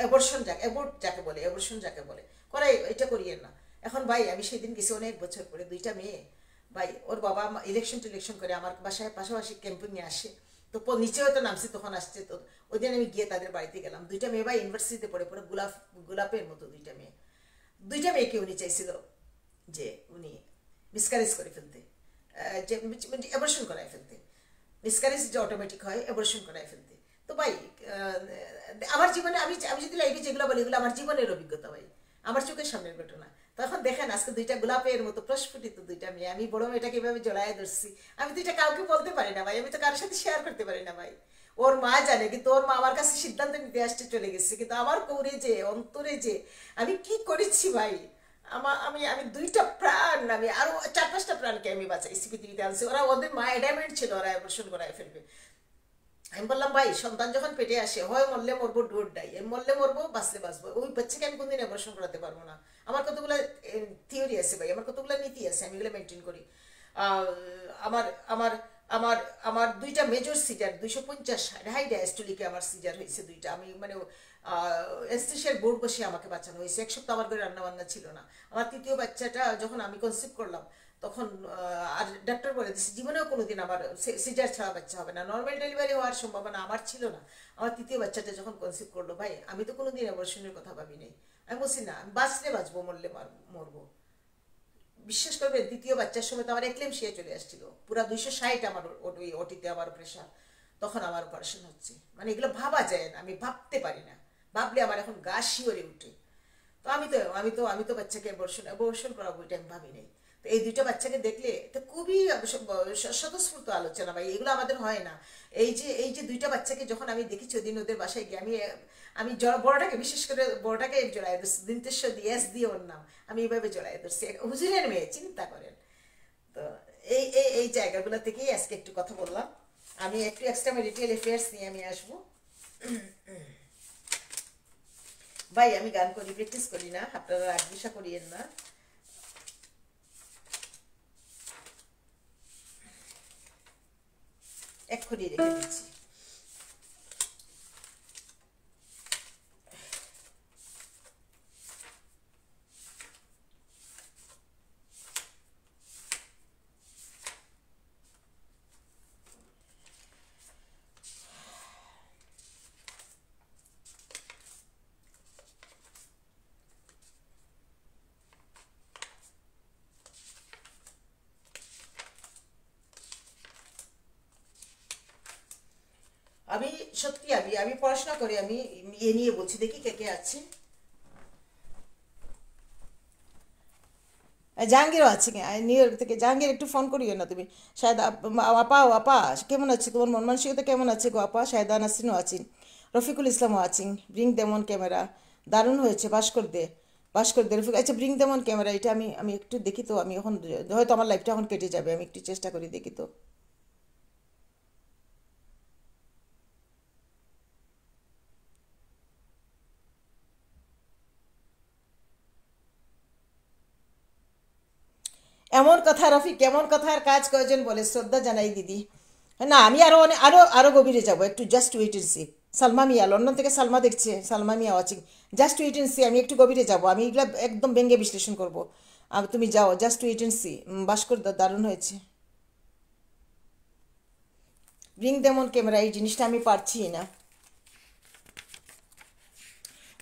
অ্যাবর্শন যাকে বলে, অ্যাবর্শন যাকে বলে, করাই, এটা করিয়েন না। এখন ভাই আমি সেদিন গেছি অনেক বছর পরে, 2টা মেয়ে, ভাই ওর বাবা ইলেকশন করে আমার বাসায় পাশাপাশি ক্যাম্পিংয়ে আসে। তো নিচে হয়তো নামছি, তখন আসছে। তো ওই দিন আমি গিয়ে তাদের বাড়িতে গেলাম। 2টা মেয়ে ভাই ইউনিভার্সিটিতে পড়ে পড়ে গোলাপের মতো 2টা মেয়ে। 2টা মেয়েকে উনি চাইছিল যে উনি মিসক্যারেজ করে ফেলতে, যে অ্যাবর্শন করায় ফেলতে। মিসক্যারেজ যে অটোমেটিক হয়, অ্যাবর্শন করায় ফেলতে। তো ভাই আমার জীবনে আমি আমি যদি লাইফে যেগুলো বলি, এগুলো আমার জীবনের অভিজ্ঞতা ভাই, আমার চোখের সামনের ঘটনা। তখন দেখেন আজকে 2টা গোলাপের মতো প্রস্ফুটিত 2টা মেয়ে, আমি বড় মেয়েটাকে এভাবে জড়ায় ধরছি। আমি 2টা কাউকে বলতে পারি না ভাই, আমি তো কারোর সাথে শেয়ার করতে পারি না ভাই। ওর মা জানে, কিন্তু ওর মা আমার কাছে সিদ্ধান্ত নিতে আসতে চলে গেছে, কিন্তু আমার কৌরে যে অন্তরে যে আমি কি করেছি ভাই। আমি আমি 2টা প্রাণ, আমি আরো 4-5টা প্রাণকে আমি বাঁচাইছি, পৃথিবীতে আনছি। ওরা, ওদের মা অ্যাডামেন্ট ছিল ওরা অ্যাবর্শন করায় ফেলবে। আমি বললাম ভাই, সন্তান যখন পেটে আসে, হয় মরলে মরবো, ডোর ডাই, মরলে মরবো, বাঁচলে বাঁচবো, ওই বাচ্চাকে আমি কোনদিন অপারেশন করাতে পারবো না। আমার কতগুলো থিওরি আছে ভাই, আমার কতগুলো নীতি আছে, আমি এগুলো মেনটেন করি। আহ, আমার আমার আমার আমার 2টা মেজর সিজার, 250 হাই ডায়াস্টোলিকে আমার সিজার হয়েছে 2টা। আমি মানে এনস্টেশিয়ার বোর্ড বসে আমাকে বাঁচানো হয়েছে। 1 সপ্তাহ আমার ঘরে রান্না বান্না ছিল না। আমার 3য় বাচ্চাটা যখন আমি কনসিভ করলাম, তখন আর ডাক্তার বলে দিচ্ছে জীবনেও কোনোদিন আমার সিজার ছাড়া বাচ্চা হবে না, নর্মাল ডেলিভারি হওয়ার সম্ভাবনা আমার ছিল না। আমার 3য় বাচ্চাটা যখন কনসিভ করলো ভাই, আমি তো কোনোদিন অ্যাবর্শনের কথা ভাবি নাই। আমি বলছি না, আমি বাঁচলে বাঁচবো, মরলে মরবো। বিশ্বাস করবেন, 3য় বাচ্চার সময় তো আমার একলেমশিয়া চলে আসছিল, পুরা 260 আমার ওই ওটিতে আমার প্রেশার। তখন আমার অপারেশন হচ্ছে, মানে এগুলো ভাবা যায় না, আমি ভাবতে পারি না, ভাবলে আমার এখন গা শিওরে উঠে। তো আমি তো বাচ্চাকে অ্যাবর্শন করাবো, এটা আমি ভাবি নাই। তো এই 2টা বাচ্চাকে দেখলে এটা খুবই স্বতঃস্ফূর্ত আলোচনা ভাই, এগুলো আমাদের হয় না। এই যে 2টা বাচ্চাকে যখন আমি দেখেছি ওদিন ওদের বাসায় গিয়ে, আমি আমি বড়টাকে, বিশেষ করে বড়টাকে জড়াই ধরছি, দিনতেশ্বর দিয়াস দিয়ে ওর নাম, আমি এইভাবে জড়াই ধরছি, হুজুরের মেয়ে, চিন্তা করেন। তো এই এই এই জায়গাগুলো থেকেই আজকে একটু কথা বললাম। আমি একটু এক্সট্রা ম্যারিটাল অ্যাফেয়ার্স নিয়ে আমি আসবো। ভাই আমি গান করি, প্র্যাকটিস করি না, আপনারা রাগ বিষা করিয়েন না। এক্ষুনি রেখে দিচ্ছি। আমি সত্যি আমি আমি পড়াশোনা করি, আমি এ নিয়ে বলছি, দেখি কে কে আছে। জাহাঙ্গীরও আছে, নিউ ইয়র্ক থেকে। জাহাঙ্গীর একটু ফোন করিও না তুমি। শায়দ আপা, আপা কেমন আছে? তোমার মন মানসিকতা কেমন আছে গো আপা? শায়দা নাসরিনও আছেন, রফিকুল ইসলামও আছেন। ব্রিং দেমন ক্যামেরা, দারুণ হয়েছে, বাস করে দে রফিক। আচ্ছা, ব্রিং দেমন ক্যামেরা, এটা আমি আমি একটু দেখি তো। আমি এখন হয়তো আমার লাইফটা এখন কেটে যাবে, আমি একটু চেষ্টা করি, দেখি তো। এমন কথা রফিক, কেমন কথার কাজ কয়জন বলে, শ্রদ্ধা জানাই দিদি। না আমি আরো অনেক আরো আরো গভীরে যাব, একটু just wait and see. Salma Mia London থেকে সালমা দেখছে, Salma Mia watching. Just wait and see, আমি একটু গভীরে যাব, আমি এগুলা একদম ব্যঙ্গে বিশ্লেষণ করব। তুমি যাও, জাস্ট ওয়েট এন্ড সি। ভাস্কর দারুণ হয়েছে। ব্রিং দেম অন ক্যামেরা, এই জিনিসটা আমি পারছি না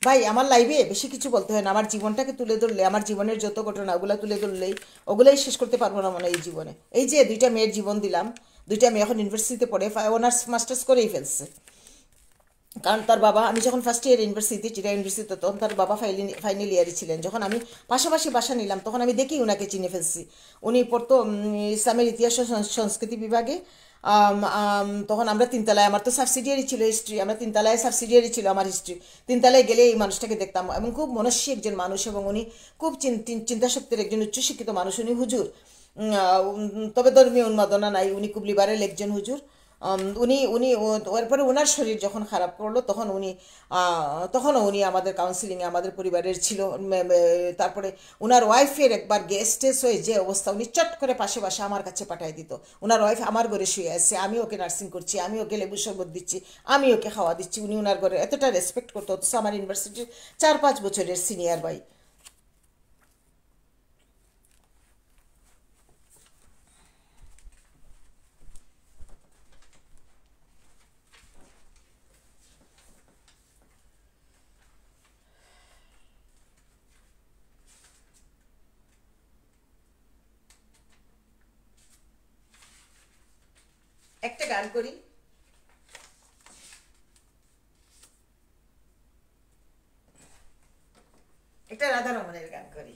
ভাই। আমার লাইভে বেশি কিছু বলতে হয় না, আমার জীবনটাকে তুলে ধরলে, আমার জীবনের যত ঘটনা ওগুলো তুলে ধরলেই ওগুলোই শেষ করতে পারবো না মনে হয় এই জীবনে। এই যে দুইটা মেয়ের জীবন দিলাম, দুইটা মেয়ে এখন ইউনিভার্সিটিতে পড়ে, অনার্স মাস্টার্স করেই ফেলছে। কারণ তার বাবা, আমি যখন ফার্স্ট ইয়ার ইউনিভার্সিটি, চিটা ইউনিভার্সিটিতে, তখন তার বাবা ফাইনাল ইয়ারে ছিলেন। যখন আমি পাশাপাশি বাসা নিলাম তখন আমি দেখি ওনাকে চিনে ফেলছি। উনি পড়তো ইসলামের ইতিহাস ও সংস্কৃতি বিভাগে। তখন আমরা তিনতলায়, আমার তো সাবসিডিয়ারি ছিল হিস্ট্রি, আমরা তিনতলায় সাবসিডিয়ারি ছিল আমার হিস্ট্রি। তিনতলায় গেলে এই মানুষটাকে দেখতাম, এবং খুব মনস্বী একজন মানুষ, এবং উনি খুব চিন্তাশক্তির একজন উচ্চশিক্ষিত মানুষ। উনি হুজুর, তবে ধর্মীয় উন্মাদনা নাই, উনি খুব লিবারেল একজন হুজুর। উনি উনি এরপরে ওনার শরীর যখন খারাপ করলো তখন তখনও উনি আমাদের কাউন্সিলিংয়ে আমাদের পরিবারের ছিল। তারপরে ওনার ওয়াইফের একবার গ্যাস্টেস হয়ে যে অবস্থা, উনি চট করে পাশে বাসা আমার কাছে পাঠিয়ে দিত। ওনার ওয়াইফ আমার ঘরে শুয়ে আছে, আমি ওকে নার্সিং করছি, আমি ওকে লেবু শরবত দিচ্ছি, আমি ওকে খাওয়া দিচ্ছি। উনি ওনার ঘরে এতটা রেসপেক্ট করতো, অথচ আমার ইউনিভার্সিটির 4-5 বছরের সিনিয়র ভাই। একটা গান করি, একটা রাধারমণের গান করি।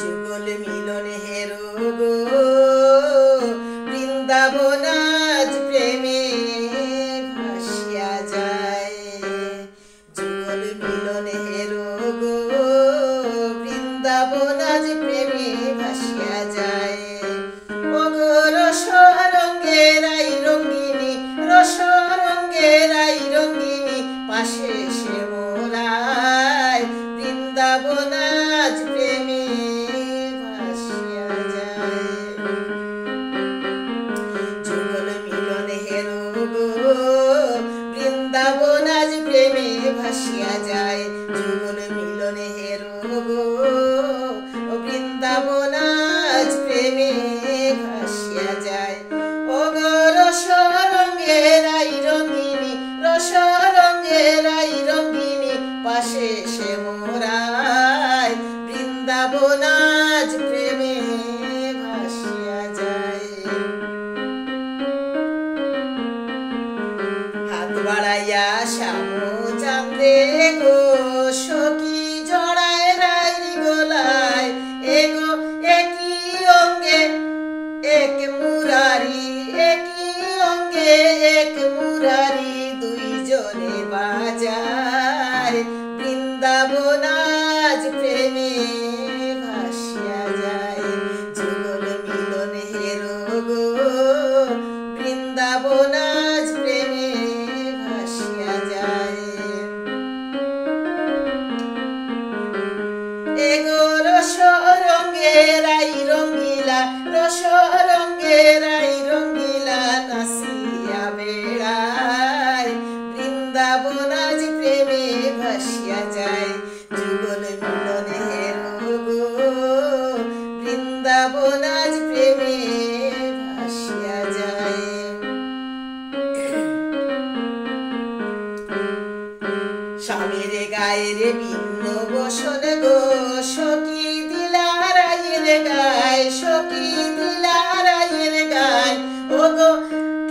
যুগল মিলনে হেরো গো বৃন্দাবন আজ প্রেমে ভাসিয়া যায়। যুগল মিলনে হেরো গো বৃন্দাবন আজ প্রেমে ভাসিয়া যায়। ওগো রস রঙ্গের আই রঙ্গিনী, রস রঙ্গের আই রঙ্গিনী, পাশে সে মোরায় বৃন্দাবন আজ প্রেমে ভাসিয়া যায়। যুগল মিলনে হেরো গো বৃন্দাবন আজ প্রেমে ভাসিয়া যায়। যুগল মিলনে হেরো গো বৃন্দাবন আজ প্রেমে ভাসিয়া যায়। ওগো রস রঙ্গের আই রঙ্গিনী, রস রঙ্গের আই রঙ্গিনী, পাশে সে মোরায় বৃন্দাবন আজ প্রেমে ভাসিয়া যায়। হাত বাড়াইয়া শ্যামো চাঁদে গো সখী জড়ায় রাইরি গোলায়। এগো একই অঙ্গে এক মুরারি, একই অঙ্গে এক মুরারি, দুইজনে বাজায় বৃন্দাবন আজ প্রেমে ভাসিয়া যায়। যুগল মিলন হেরো গো বৃন্দাবন আজ প্রেমে ভাসিয়া যায়। এগো রস রঙ্গের আই রঙ্গিলা, রস রঙ্গের আই রঙ্গিলা, নাসিয়া বেড়ায় বৃন্দাবন আজ প্রেমে ভাসিয়া যায়। যুগল মিলন হেরো গো বৃন্দাবন আজ প্রেমে ভাসিয়া যায়। স্বামীর গায়ের ভিন্ন বসন গো সখী দিলারায়ের গায়, সখী দিলারায়ের গায়। ওগো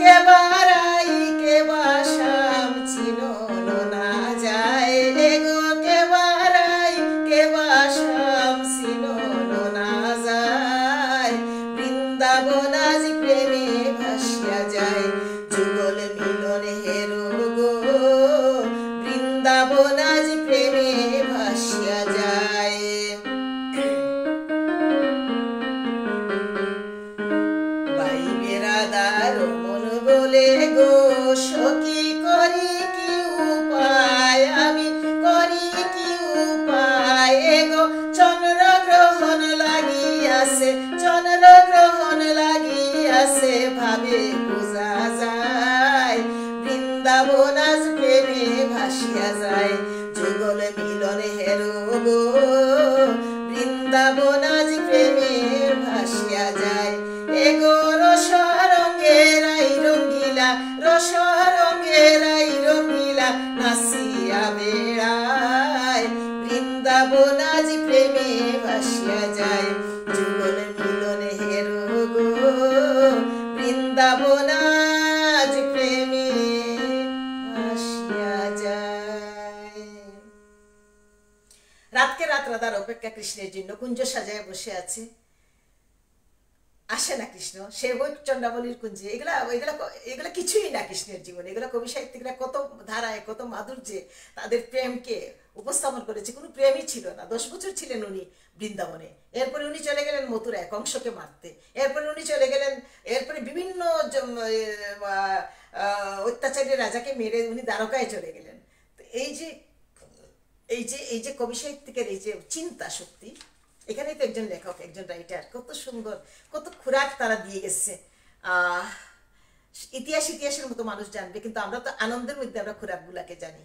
কেবারাই কেবাসাম চিনলো না যায়। এগো কেবারাই কেবাসাম চিনলো না যায়। লাগিয়াছে, চন্দ্র গ্রহণ লাগিয়াছে, ভাবে বোঝা যায় বৃন্দাবন আজ প্রেমে ভাসিয়া যায়। যুগল মিলন হেরো গো বৃন্দাবন আজ প্রেমে ভাসিয়া যায়। এগো রস রঙেরাই রঙ্গিলা, রস রঙেরাই রঙ্গিলা নাচিয়া বেড়ায়, বৃন্দাবন আজ প্রেমে ভাসিয়া যায়। যুগল মিলন হেরো গো বৃন্দাবন আজ প্রেমে ভাসিয়া যায়। রাতকে রাত রাধার অপেক্ষা কৃষ্ণের জন্য, কুঞ্জ সাজায় বসে আছে, আসে না কৃষ্ণ। সে বই চন্দ্রাবলীর কুঞ্জে, এগুলা এগুলা এগুলা কিছুই না কৃষ্ণের জীবন। এগুলা কবি সাহিত্যিকরা কত ধারায় কত মাধুর্যে তাদের প্রেমকে উপস্থাপন করেছে। কোনো প্রেমই ছিল না। 10 বছর ছিলেন উনি বৃন্দাবনে, এরপরে উনি চলে গেলেন মথুরায় কংসকে মারতে, এরপরে উনি চলে গেলেন, এরপরে বিভিন্ন অত্যাচারী রাজাকে মেরে উনি দ্বারকায় চলে গেলেন। তো এই যে কবি সাহিত্যিকের এই যে চিন্তা শক্তি, এখানেই তো একজন লেখক, একজন রাইটার কত সুন্দর, কত খোরাক তারা দিয়ে গেছে। ইতিহাসের মতো মানুষ জানবে, কিন্তু আমরা তো আনন্দের মধ্যে আমরা খোরাক গুলাকে জানি।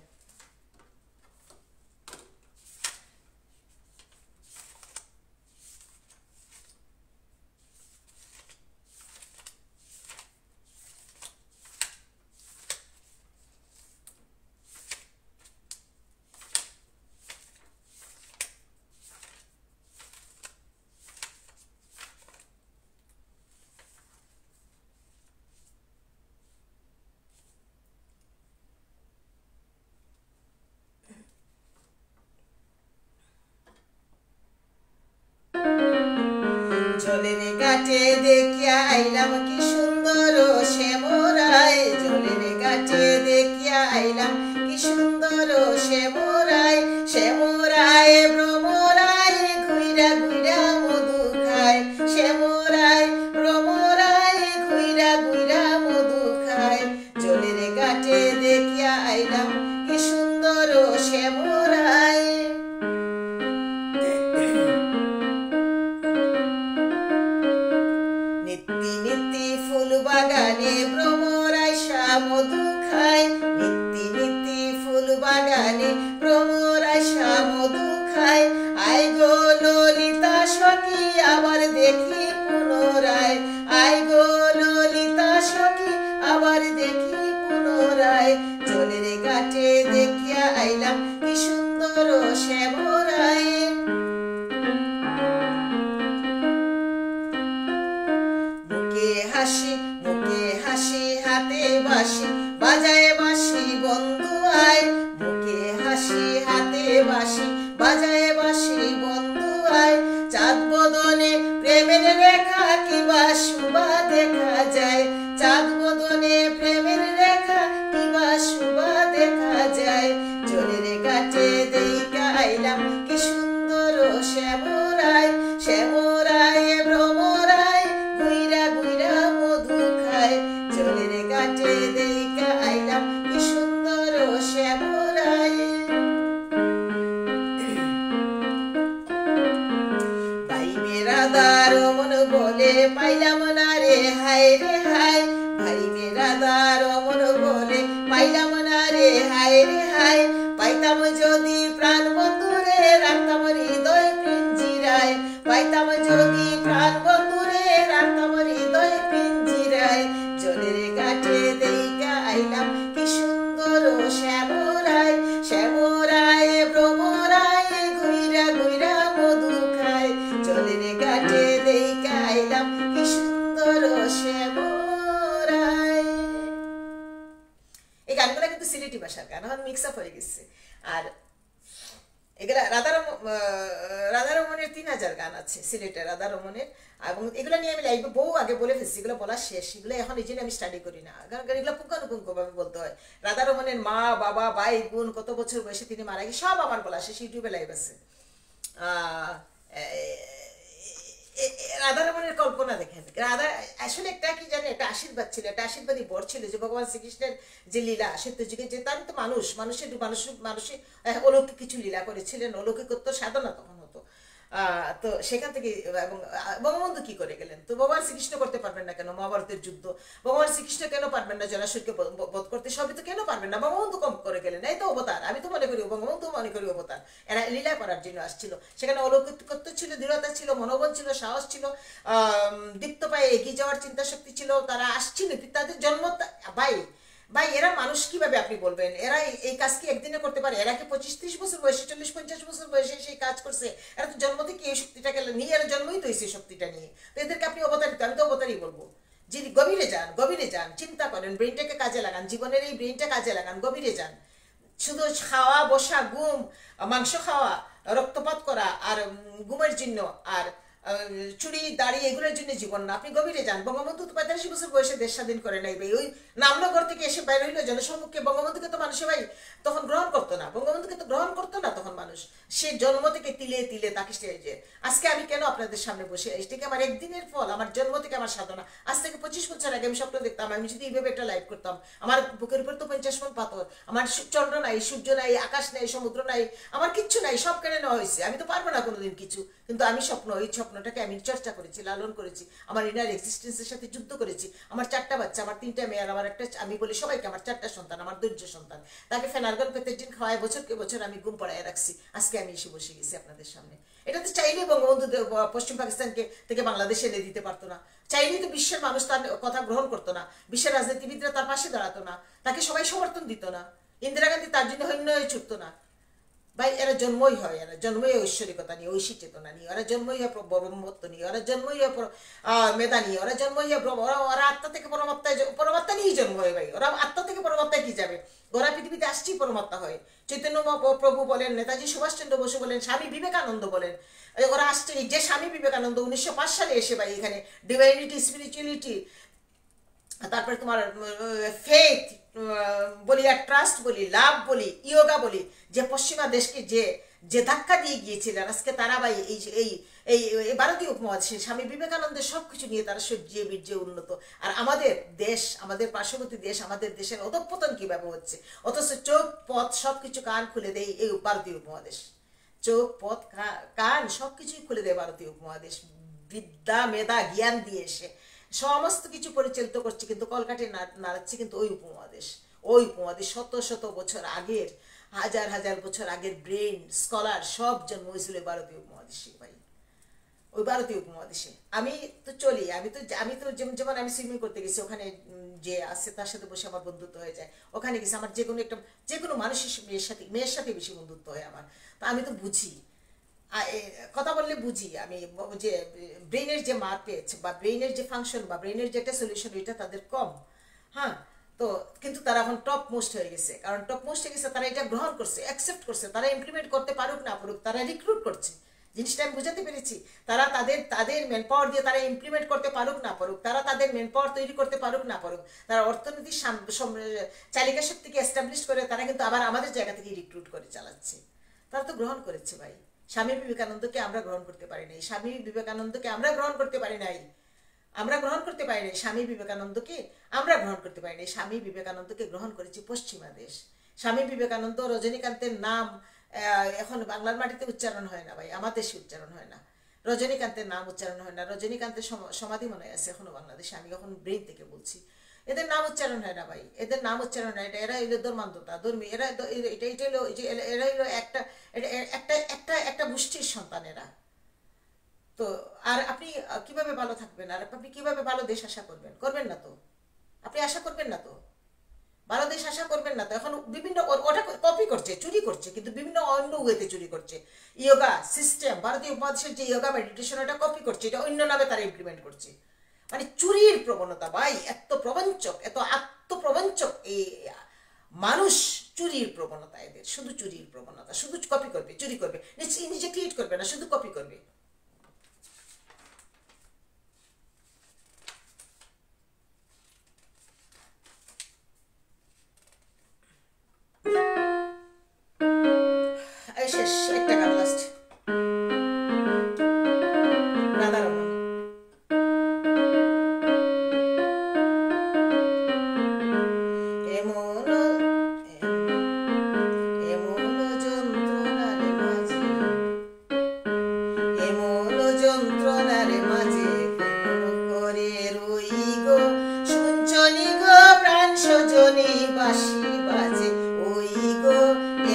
জলের ঘাটে দেখিয়া আইলাম কি সুন্দর শ্যামরায়, জলের ঘাটে দেখিয়া আইলাম কি সুন্দর শ্যামরায়, শ্যামরায় ভ্রমরায় ঘুইরা ঘুইরা মধু খায়, শ্যামরায় ভ্রমরায় ঘুইরা ঘুইরা মধু খায়। জলের ঘাটে দেখিয়া আইলাম কি সুন্দর শ্যামরায়। বাগানে ভ্রমরায় মধু খায়, নিত্যি নিত্যি ফুল বাগানে ভ্রমরায় মধু খায়। আই গো ললিতা সখী আবার দেখি পুনরায়, আই গো ললিতা সখী আবার দেখি পুনরায়। জলের ঘাটে দেখিয়া আইলাম কি সুন্দর শ্যামরায়। মুখে হাসি হাতে বাঁশি বাজায় বাঁশি বন্ধু আয়, মুখে হাসি হাতে বাঁশি বাজায় বাঁশি বন্ধু আয়। চাঁদ বদনে প্রেমের রেখা কিবা শুভা দেখা যায়, চাঁদ বদনে প্রেমের রেখা কিবা শুভা দেখা যায়। জলের ঘাটে দেইকা আইলাম কি সুন্দর শ্যামরায়, শ্যামরায় ভ্রমরায় ঘুইরা ঘুইরা মধু খায়। জলের ঘাটে দেইকা আইলাম কি সুন্দর শ্যামরায়। ভাইবে রাধার মন বলে পাইলাম না রে হায় রে হায়, ভাইবে রাধার মন বলে পাইলাম না রে হায় রে হায়। পাইতাম যদি প্রাণ বন্ধুরে রাখতাম হৃদয় পিঞ্জিরায়, পাইতাম যদি প্রাণ বন্ধুরে রাখতাম হৃদয় পিঞ্জিরায়। জলের ঘাটে দেইকা আইলাম কি সুন্দর শ্যামরায়, শ্যামরায় ভ্রমরায় ঘুইরা ঘুইরা মধু খায়। জলের ঘাটে দেইকা আইলাম কি সুন্দর শ্যামরায়। এই গানগুলো কিন্তু সিলেটি ভাষার গান, এখন মিক্স আপ হয়ে গেছে। আর এগুলা রাধারমণের 3000 গান আছে সিলেটের রাধারমণের, এবং এগুলো নিয়ে আমি লাইভে বহু আগে বলে ফেলছি, এগুলো বলা শেষ। এগুলো এখন এই জন্য আমি স্টাডি করি না, কারণ এগুলো পুঙ্খানুপুঙ্খভাবে বলতে হয়। রাধারমণের মা বাবা ভাই বোন কত বছর বয়সে তিনি মারা গেছে সব আমার বলা শেষ, ইউটিউবে লাইভ আছে। রাধারমণের কল্পনা দেখেন, রাধা আসলে একটা কি জানে, একটা আশীর্বাদ ছিল, একটা আশীর্বাদী বর ছিল যে ভগবান শ্রীকৃষ্ণের যে লীলা সত্যযুগে, যে তার তো মানুষের অলৌকিক কিছু লীলা করেছিলেন, অলৌকিকত্ব সাধনা তখন হতো। তো সেখান থেকে এবং বঙ্গবন্ধু কি করে গেলেন? তো ভগবান শ্রীকৃষ্ণ করতে পারবেন না কেন মহাভারতের যুদ্ধ? ভগবান শ্রীকৃষ্ণ কেন পারবেন না জলাশয়কে বধ করতে? সবই তো কেন পারবেন না? বঙ্গবন্ধু কম করে গেলেন, এই তো অবতার। আমি তো মনে করি বঙ্গবন্ধু মনে করি অবতার। এরা লীলা করার জন্য আসছিল, সেখানে অলৌকিকত্ব ছিল, দৃঢ়তা ছিল, মনোবল ছিল, সাহস ছিল, দীপ্ত পায়ে এগিয়ে যাওয়ার চিন্তা শক্তি ছিল। তারা আসছিল, তাদের জন্ম ভাই ভাই এরা মানুষ কিভাবে আপনি বলবেন? এরা এই কাজ কি একদিনে করতে পারে? এরা কি 25-30 বছর বয়সে, 40-50 বছর বয়সে সেই কাজ করছে? এরা তো জন্ম থেকে এই শক্তিটাকে নিয়ে, এরা জন্মই তো এই শক্তিটা নিয়ে। তো এদেরকে আপনি অবতারিত, আমি তো অবতারই বলবো। যিনি গভীরে যান, গভীরে যান, চিন্তা করেন, ব্রেনটাকে কাজে লাগান, জীবনের এই ব্রেনটা কাজে লাগান, গভীরে যান। শুধু খাওয়া বসা ঘুম, মাংস খাওয়া, রক্তপাত করা আর ঘুমের জন্য আর চুরি দাড়ি এগুলোর জন্য জীবন না। আপনি গভীরে যান। বঙ্গবন্ধু তো 45 বছর বয়সে দেশ স্বাধীন করে নাই ভাই। ওই নামনগর থেকে এসে বাইরে হইলো জনসম্মুখে। বঙ্গবন্ধুকে তো মানুষে ভাই তখন গ্রহণ করতো না, বঙ্গবন্ধুকে তো গ্রহণ করতো না তখন মানুষ। সে জন্ম থেকে তিলে তিলে তাকে যে আজকে আমি কেন আপনাদের সামনে বসে, এটাকে আমার একদিনের ফল, আমার জন্ম থেকে আমার সাধনা। আজ থেকে 25 বছর আগে আমি স্বপ্ন দেখতাম আমি যদি এইভাবে একটা লাইভ করতাম। আমার বুকের উপর তো 50 মণ পাথর, আমার চন্দ্র নাই, সূর্য নাই, আকাশ নাই, সমুদ্র নাই, আমার কিচ্ছু নাই, সব কেড়ে নেওয়া হয়েছে। আমি তো পারবো না কোনোদিন কিছু, কিন্তু আমি ওই স্বপ্নটাকে আমি চর্চা করেছি, লালন করেছি, আমার ইনার এক্সিস্টেন্সের সাথে যুদ্ধ করেছি। আমার 4টা বাচ্চা, আমার 3টা মেয়ে আর আমার একটা, আমি বলি সবাইকে আমার 4টা সন্তান, আমার ধৈর্য সন্তান। তাকে ফেনার্গন প্রত্যেকদিন খাওয়ায় বছরকে বছর আমি ঘুম পড়ায় রাখছি। আজকে আমি এসে বসে গেছি আপনাদের সামনে। এটা তো চাইলেই বঙ্গবন্ধু পশ্চিম পাকিস্তানকে থেকে বাংলাদেশে এনে দিতে পারতো না। চাইলেই তো বিশ্বের মানুষ তার কথা গ্রহণ করতো না, বিশ্বের রাজনীতিবিদরা তার পাশে দাঁড়াতো না, তাকে সবাই সমর্থন দিত না, ইন্দিরা গান্ধী তার জন্য হন্য হয়ে ছুটতো না। ভাই এরা জন্মই হয়, এরা জন্মই ঐশ্বরিকতা নিয়ে, ঐশী চেতনা নিয়ে, ওরা জন্মই হয় ব্রহ্মত্ব নিয়ে, ওরা জন্মই হয় মেধা নিয়ে, ওরা জন্মই হয় ওরা আত্মা থেকে পরমাত্মায়, পরমাত্মা নিয়েই জন্ম হয় ভাই। ওরা আত্মা থেকে পরমাত্মায় কি যাবে? ওরা পৃথিবীতে আসছেই পরমাত্মা হয়। চৈতন্য প্রভু বলেন, নেতাজি সুভাষচন্দ্র বসু বলেন, স্বামী বিবেকানন্দ বলেন, ওরা আসছে। যে স্বামী বিবেকানন্দ 1905 সালে এসে ভাই এখানে ডিভাইনিটি, স্পিরিচুয়ালিটি, তারপরে তোমার ফেথ বলি আর ট্রাস্ট বলি, লাভ বলি, ইয়োগা বলি, যে পশ্চিমা দেশকে যে যে ধাক্কা দিয়ে গিয়েছিলেন, আজকে তারা ভাই এই এই এই ভারতীয় উপমহাদেশে স্বামী বিবেকানন্দের সব কিছু নিয়ে তারা সজ্জিয়ে বীর্যে উন্নত। আর আমাদের দেশ, আমাদের পার্শ্ববর্তী দেশ, আমাদের দেশের অধঃপতন কিভাবে হচ্ছে, অথচ চোখ পথ সবকিছু কান খুলে দেয় এই ভারতীয় উপমহাদেশ। চোখ পথ কান সবকিছুই খুলে দেয় ভারতীয় উপমহাদেশ, বিদ্যা মেধা জ্ঞান দিয়ে এসে সমস্ত কিছু পরিচালিত করছে, কিন্তু কলকাঠি নাড়াচ্ছে কিন্তু ওই উপমহাদেশ। ওই উপমহাদেশ শত শত বছর আগের, হাজার হাজার বছর আগের ব্রেন স্কলার সব জন্ম হয়েছিল ভারতীয় উপমহাদেশে ভাই, ওই ভারতীয় উপমহাদেশে। আমি তো চলি, আমি তো যেমন আমি সুইমিং করতে গেছি, ওখানে যে আছে তার সাথে বসে আমার বন্ধুত্ব হয়ে যায়। ওখানে গেছি আমার যে কোনো মানুষের মেয়ের সাথে বেশি বন্ধুত্ব হয় আমার। তো আমি তো বুঝি, কথা বললে বুঝি আমি, যে ব্রেনের যে মার্কেট বা ব্রেনের যে ফাংশন বা ব্রেনের যে একটা সলিউশন, এটা তাদের কম। হ্যাঁ, তো কিন্তু তারা এখন টপ মোস্ট হয়ে গেছে, কারণ টপ মোস্ট হয়ে গেছে, তারা এটা গ্রহণ করছে, অ্যাকসেপ্ট করছে, তারা ইমপ্লিমেন্ট করতে পারুক না পারুক, তারা রিক্রুট করছে। জিনিসটা আমি বুঝাতে পেরেছি। তারা তাদের ম্যান পাওয়ার দিয়ে তারা ইমপ্লিমেন্ট করতে পারুক না পারুক, তারা তাদের ম্যান পাওয়ার তৈরি করতে পারুক না পারুক, তারা অর্থনীতির চালিকা শক্তিকে এস্টাবলিশ করে তারা কিন্তু আবার আমাদের জায়গা থেকে রিক্রুট করে চালাচ্ছে। তারা তো গ্রহণ করেছে ভাই। স্বামী বিবেকানন্দকে আমরা গ্রহণ করতে পারি নাই, স্বামী বিবেকানন্দকে আমরা গ্রহণ করতে পারি নাই, আমরা গ্রহণ করতে পারি নাই স্বামী বিবেকানন্দকে, আমরা গ্রহণ করতে পারি নাই। স্বামী বিবেকানন্দকে গ্রহণ করেছে পশ্চিমা দেশ। স্বামী বিবেকানন্দ, রজনীকান্তের নাম এখন বাংলার মাটিতে উচ্চারণ হয় না ভাই, আমার দেশে উচ্চারণ হয় না। রজনীকান্তের নাম উচ্চারণ হয় না, রজনীকান্তের সমাধি মনে আছে এখনো বাংলাদেশে, আমি এখন ব্রেন থেকে বলছি। এদের নাম উচ্চারণ হয় না ভাই, এদের নাম উচ্চারণ হয়, এরা হইলো ধর্মান্ধতা, ধর্মী, এরা এটা হলো এরা হইলো একটা একটা একটা একটা গোষ্ঠীর সন্তান এরা। তো আর আপনি কিভাবে ভালো থাকবেন, আর আপনি কিভাবে ভালো দেশ আশা করবেন? করবেন না তো, আপনি আশা করবেন না তো, ভালো দেশ আশা করবেন না তো। এখন বিভিন্ন ওটা কপি করছে, চুরি করছে, কিন্তু বিভিন্ন অন্য ওয়েতে চুরি করছে। ইয়োগা সিস্টেম, ভারতীয় উপমহাদেশের যে ইয়োগা মেডিটেশন, ওটা কপি করছে, এটা অন্য নামে তারা ইমপ্লিমেন্ট করছে। মানে চুরির প্রবণতা ভাই, এত প্রবঞ্চক, এত আত্মপ্রবঞ্চক এই মানুষ, চুরির প্রবণতা এদের, শুধু চুরির প্রবণতা, শুধু কপি করবে, চুরি করবে, নিজে ক্রিয়েট করবে না, শুধু কপি করবে। শেষ একটা গান লাস্ট, রাধারমণ। এমন এমন যন্ত্রণার মাঝে, যন্ত্রণার মাঝে কেমন করে রই গো, শুনছনি গো প্রাণ সজনী বাঁশি বাজে ওই গো,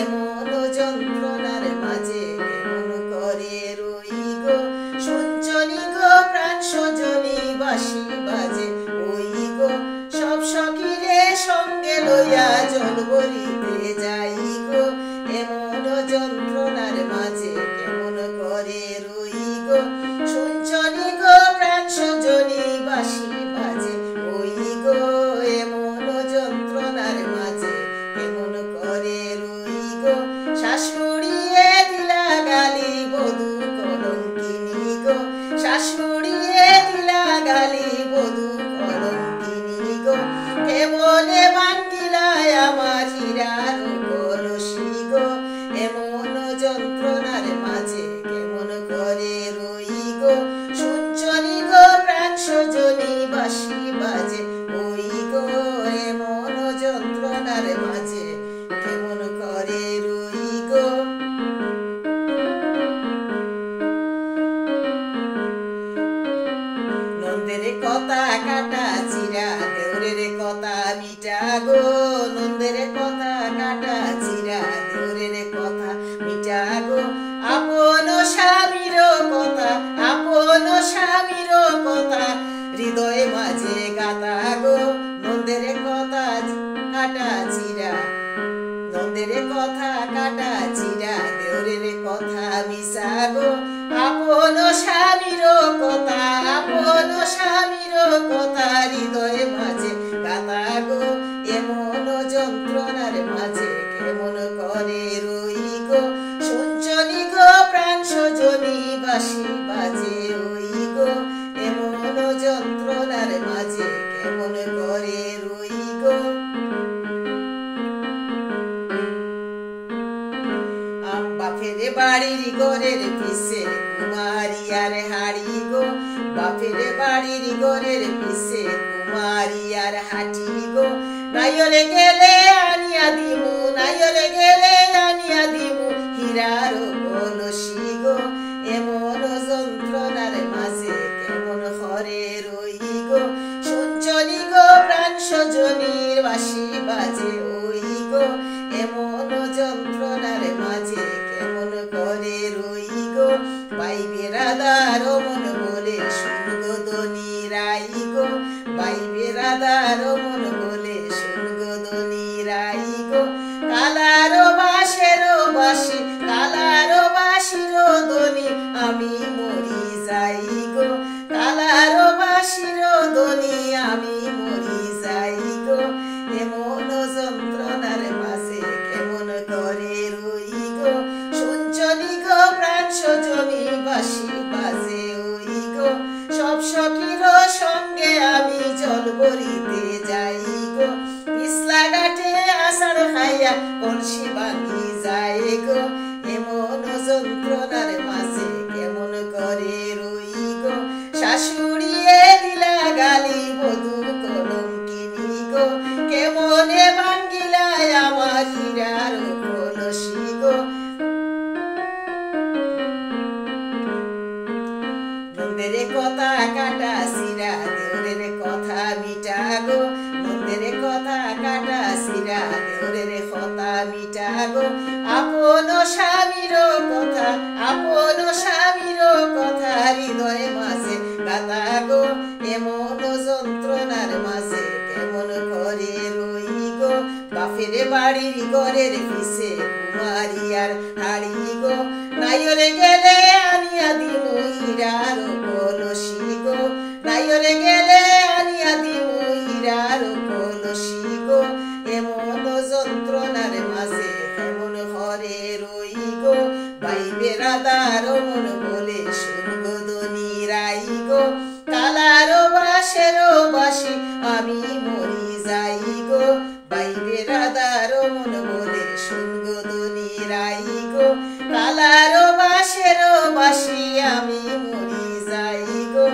এমন যন্ত্রণার মাঝে কেমন করে রই গো, শুনছনি গো প্রাণ সজনী বাঁশি বাজে ওই গো, সব সখীরে সঙ্গে লইয়া জল ভরিতে যাই গো, এমন যন্ত্রণার মাঝে কেমন করে রই গো, শুনছনি গো প্রাণ সজনী বাঁশি বাজে ওই গো, এমন যন্ত্রণার মাঝে কেমন করে রই গো, শাশুড়িয়ে দিলা গালি বধূ কলঙ্কিনী গো, শাশুড়িয়ে দিলা গালি বধূ কলঙ্কিনী গো, কেমনে ভাঙ্গিলায় আমার হীরার কলসি গো, এমন যন্ত্রণার মাঝে কেমন করে রই গো, শুনছনি গো প্রাণ সজনী বাঁশি বাজে ওই গো, এমন যন্ত্রণার মাঝে কেমন করে রই গো। নন্দের কথা কাটা চিরা দেউরের কথা মিটা গো, নন্দের কথা কাটা চিরা দেউরের কথা মিটা গো, আপন স্বামীর কথা আপন স্বামীর কথা হৃদয় মাঝে গাতা গো, নন্দের কথা কাটা চিরা নন্দের কথা কাটা চিরা দেউরের কথা মিশা গো, আপন স্বামীর কথা আপন স্বামীর কথা হৃদয় মাঝে গাতা গো, এমন যন্ত্রণার মাঝে কেমন করে রই গো, শুনছনি গো প্রাণ সজনী বাঁশি বাজে ওই গো, এমন যন্ত্রণার মাঝে কেমন করে রই গো। বাপের বাড়ির ঘরের পিছে কুমারী আর হাড়ি গো, বাপের বাড়ির ঘরের পিছে কুমারী আর হাঁটি গো, নাইলে গেলে আনিয়া দিমু নাইলে গেলে আনিয়া দিমু হীরার কলসি গো, এমন যন্ত্রণার মাঝে কেমন করে রই গো, শুনছনি গো প্রাণ সজনীর বাঁশি বাজে ওই গো, এমন যন্ত্রণার মাঝে কেমন করে রই গো, ভাই বেরাদার মন বলে শুনগো দনি রাই গো, ভাই বেরাদার মন বলে শুনগো দনি রাই গো, কালার বাঁশের বাঁশি কালার বাঁশির ধ্বনি আমি মরি যাই গো, কালার বাঁশির ধ্বনি আমি মরি যাই গো, এমন যন্ত্রণার মাঝে কেমন করে রই গো, শুনছনি গো প্রাণ সজনী বাঁশি বাজে ওই গো, সব সখীর সঙ্গে আমি জল ভরিতে যাই গো, পিছলা ঘাটে আষাঢ় খাইয়া কলসি ভাঙি যায় গো, এমন যন্ত্রণার মাঝে কেমন করে রই গো, শাশুড়িয়ে দিলা গালি বধূ কলঙ্কিনী গো, কেমনে ভাঙ্গিলায় আমার হীরার কলসি গো। নন্দের কথা কাটা চিরা দেউরের কথা মিটা গো, নন্দের কথা কাটা চিরা দেউরের কথা মিটা গো, আপন স্বামীর কথা আপন স্বামীর কথা হৃদয় মাঝে গাতা গো, এমন যন্ত্রণার মাঝে কেমন করে রই গো, বাপের বাড়ির ঘরের পিছে কুমারী আর হাড়ি গো, নাইলে গেলে আনিয়া দিমু হীরার কলসি গো, নাইলে গেলে আনিয়া দিমু হীরার কলসি গো, এমন যন্ত্রণার মাঝে কেমন করে রই গো, ভাই বেরাদার মন বলে শুনগো দনি রাই গো, কালার বাঁশের বাঁশি আমি মরি যাই গো, ভাই বেরাদার মন বলে শুনগো দনি রাই গো, কালার বাঁশের বাঁশি আমি মরি যাই গো,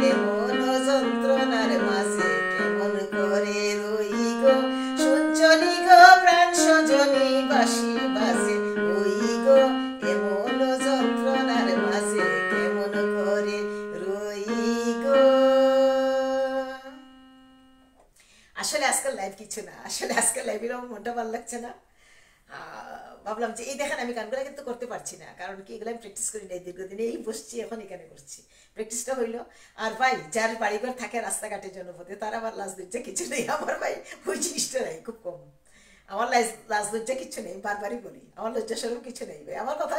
এমন যন্ত্র আসলে আজকাল লাইভ কিছু না, আসলে আজকাল লাইভের আমার মনটা ভালো লাগছে না। ভাবলাম যে এই দেখেন আমি গানগুলো কিন্তু করতে পারছি না, কারণ কি এগুলো আমি প্র্যাকটিস করি নাই দীর্ঘদিন, এই বসছি এখন এখানে করছি, প্র্যাকটিসটা হইলো। আর ভাই যার বাড়িঘর থাকে রাস্তাঘাটের জনপথে তার আবার লাজ লজ্জা কিছু নেই, আমার ভাই ওই জিনিসটা নাই, খুব কম। আমার লাজ লজ্জা কিছু নেই, বারবারই বলি আমার লজ্জা সরম কিছু নেই ভাই। আমার কথা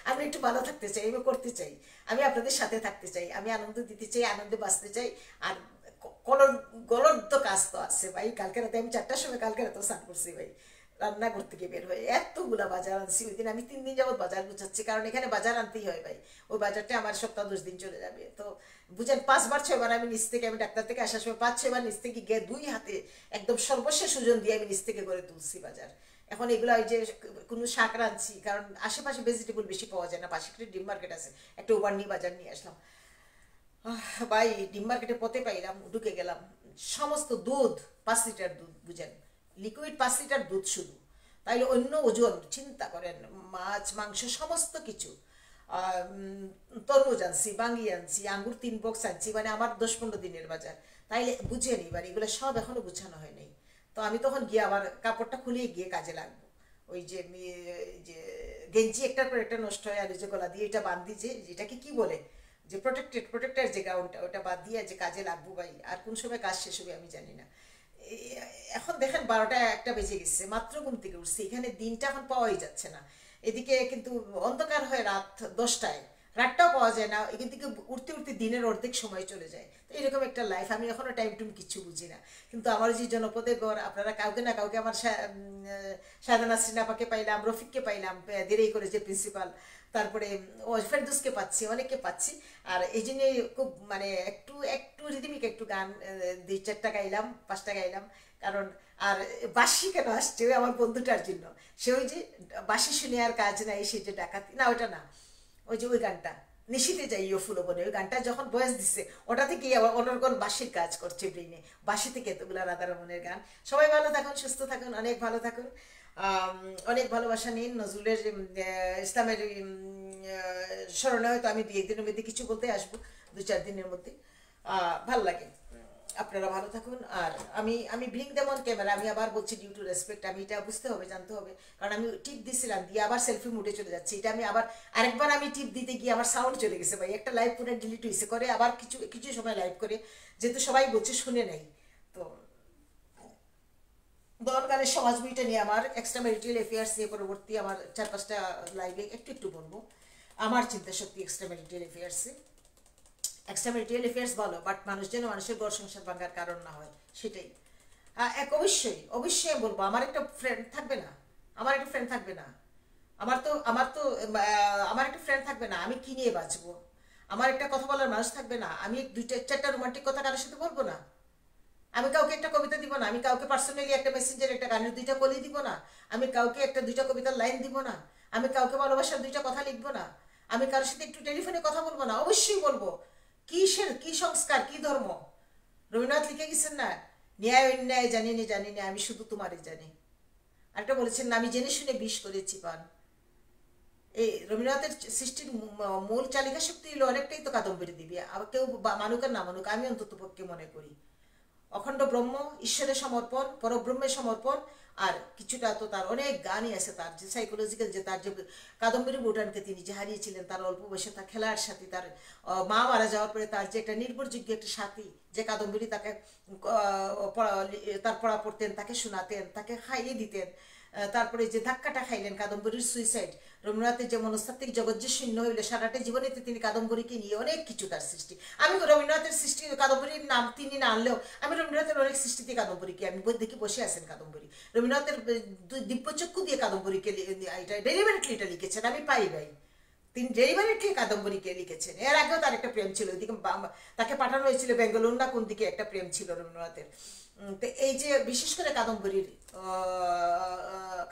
আমি একটু ভালো থাকতে চাই, আমি করতে চাই, আমি আপনাদের সাথে থাকতে চাই, আমি আনন্দ দিতে চাই, আনন্দে বাঁচতে চাই। আর গলদ তো কাজ তো আছে ভাই, কালকে রাতে আমি 4টার সময় কালকে রাতে স্নান করছি ভাই, রান্না করতে গিয়ে বের হয়ে এতগুলা বাজার আনছি ওই দিন। আমি 3 দিন যাবত বাজার গুছাচ্ছি, কারণ এখানে বাজার আনতেই হয় ভাই, ওই বাজারটা আমার সপ্তাহ 10 দিন চলে যাবে। তো বুঝেন 5বার 6বার আমি নিচ থেকে, আমি ডাক্তার থেকে আসার সময় 5-6বার নিচ থেকে গিয়ে 2 হাতে একদম সর্বশেষ ওজন দিয়ে আমি নিচ থেকে করে তুলছি বাজার। এখন এগুলো ওই যে কোনো শাক রাঁধছি, কারণ আশেপাশে ভেজিটেবল বেশি পাওয়া যায় না, পাশে একটা ডিম মার্কেট আছে, একটা ওভার নিয়ে বাজার নিয়ে আসলাম। ভাই ডিম মার্কেটে পথে পাইলাম, ঢুকে গেলাম, সমস্ত দুধ 5 লিটার দুধ, বুঝেন লিকুইড 5 লিটার দুধ শুধু, তাইলে অন্য ওজন চিন্তা করেন, মাছ মাংস সমস্ত কিছু। তরমুজ আনছি, বাঙ্গি আনছি, আঙ্গুর 3 বক্স আনছি, মানে আমার 10-15 দিনের বাজার। তাইলে বুঝেন এবার এগুলো সব এখনো গুছানো হয় নাই। তো আমি তখন গিয়ে আবার কাপড়টা খুলে গিয়ে কাজে লাগবো। ওই যে যে গেঞ্জি একটার পর একটা নষ্ট হয়, আর ওই যে গলা দিয়ে এটা বান্ধি, যে যেটাকে কি বলে, যে প্রোটেক্টার যে গাউনটা, ওটা বাদ দিয়ে যে কাজে লাগবো ভাই। আর কোন সময় কাজ শেষ হবে আমি জানি না। এখন দেখেন 12টা 1টা বেজে গেছে, মাত্র ঘুম থেকে উঠছি, এখানে দিনটা এখন পাওয়াই যাচ্ছে না। এদিকে কিন্তু অন্ধকার হয় রাত 10টায়, রাতটাও পাওয়া যায় না, এখান থেকে উঠতে উঠতে দিনের অর্ধেক সময় চলে যায়। তো এরকম একটা লাইফ, আমি এখনো টাইম টুম কিচ্ছু বুঝি না। কিন্তু আমার যে জনপদের ঘর, আপনারা কাউকে না কাউকে, আমার সাধনা শ্রীনাপাকে পাইলাম, রফিককে পাইলাম, দেরি করে যে প্রিন্সিপাল, তারপরে ও ফেরদুসকে পাচ্ছি, অনেককে পাচ্ছি। আর এই জন্য খুব মানে একটু একটু রিদিমিক একটু গান 2-4টা গাইলাম, 5টা গাইলাম। কারণ আর বাঁশি কেন আসছে ওই আমার বন্ধুটার জন্য, সে ওই যে বাঁশি শুনে আর কাজ নাই, সে যে ডাকাতি না, ওটা না, ওই যে ওই গানটা নিশিতে যাইও ফুলো বনে, ওই গানটা যখন বয়স দিচ্ছে ওটা থেকে আবার অনর্গল বাঁশির কাজ করছে ব্রেনে, বাঁশি থেকে এতগুলা রাধারমণের গান। সবাই ভালো থাকুন, সুস্থ থাকুন, অনেক ভালো থাকুন, অনেক ভালোবাসা নিন। নজরুলের ইসলামের স্মরণে হয়তো আমি 2-1 দিনের মধ্যে কিছু বলতে আসবো, 2-4 দিনের মধ্যে। ভাল লাগে, আপনারা ভালো থাকুন। আর আমি আমি ব্রিং দেম অন ক্যামেরা, আমি আবার বলছি ডিউ টু রেসপেক্ট, আমি এটা বুঝতে হবে, জানতে হবে, কারণ আমি টিপ দিছিলাম দিয়ে আবার সেলফি মুডে চলে যাচ্ছি, এটা আমি আবার আরেকবার আমি টিপ দিতে গিয়ে আমার সাউন্ড চলে গেছে ভাই, একটা লাইভ পুরো ডিলিট হয়েছে, করে আবার কিছু কিছু সময় লাইভ করে, যেহেতু সবাই বলছে শুনে নেই। তো দলকালের সমাজ বইটা নিয়ে আমার এক্সট্রা ম্যারিটাল অ্যাফেয়ার্স নিয়ে পরবর্তী আমার 4-5টা লাইভে একটু একটু বলবো, আমার চিন্তা শক্তি এক্সট্রা ম্যারিটাল অ্যাফেয়ার্সে। এক্সট্রা ম্যারিটাল অ্যাফেয়ার্স ভালো, বাট মানুষ যেন মানুষের ঘর সংসার ভাঙার কারণ না হয়, সেটাই। এক অবশ্যই অবশ্যই আমি বলবো, আমার একটা ফ্রেন্ড থাকবে না, আমার একটা ফ্রেন্ড থাকবে না, আমার তো আমার একটা ফ্রেন্ড থাকবে না, আমি কি নিয়ে বাঁচবো? আমার একটা কথা বলার মানুষ থাকবে না, আমি 2-4টা রোমান্টিক কথা কারোর সাথে বলবো না, আমি কাউকে একটা কবিতা দিব না, আমি কাউকে পার্সোনালি একটা মেসেঞ্জার একটা গানের 2টা কলি দিব না, আমি কাউকে একটা 2টা কবিতার লাইন দিব না, আমি কাউকে ভালোবাসার 2টা কথা লিখবো না, আমি কারোর সাথে একটু টেলিফোনে কথা বলবো না, অবশ্যই বলবো। কিসের কি সংস্কার, কি ধর্ম? রবীন্দ্রনাথ লিখে গেছেন না, ন্যায় অন্যায় জানি না জানি না, আমি শুধু তোমারই জানি। আরেকটা বলেছেন না, আমি জেনে শুনে বিষ করেছি পান। এই রবীন্দ্রনাথের সৃষ্টির মূল চালিকা শক্তি হলো অনেকটাই তো কাদম্বরী দিবি, কেউ মানুক আর না মানুক, আমি অন্তত পক্ষে মনে করি অখণ্ড ব্রহ্ম, ঈশ্বরের সমর্পণ, পরব্রহ্মের সমর্পণ। আর কিছুটা তো তার অনেক গানই আছে, তার যে সাইকোলজিক্যাল, যে তার যে কাদম্বরী বুটানকে তিনি যে হারিয়েছিলেন তার অল্প বয়সে, তার খেলার সাথী, তার মা মারা যাওয়ার পরে তার যে একটা নির্ভরযোগ্য একটা সাথী, যে কাদম্বরী তাকে তার পড়া পড়তেন, তাকে শোনাতেন, তাকে খাইয়ে দিতেন। তারপরে যে ধাক্কাটা খাইলেন কাদম্বরীর সুইসাইড, রবীন্দ্রনাথের যে মনস্তাত্ত্বিক জগৎ যে শূন্য হইলে সারাটা জীবনেতে তিনি কাদম্বরীকে নিয়ে অনেক কিছু তার সৃষ্টি। আমি রবীন্দ্রনাথের সৃষ্টি কাদম্বরীর নাম তিনি না আনলেও আমি রবীন্দ্রনাথের অনেক সৃষ্টি কাদম্বরীকে আমি বই দেখি বসে আছেন কাদম্বরী, রবীন্দ্রনাথের দিব্যচক্ষু দিয়ে কাদম্বরীকে এটা ডেলিভারেটলি এটা লিখেছেন, আমি পাই ভাই, তিনি ডেলিভারেটলি কাদম্বরীকে লিখেছেন। এর আগেও তার একটা প্রেম ছিল, ওইদিকে তাকে পাঠানো হয়েছিল বেঙ্গালুরু না কোন দিকে একটা প্রেম ছিল রবীন্দ্রনাথের। তো এই যে বিশেষ করে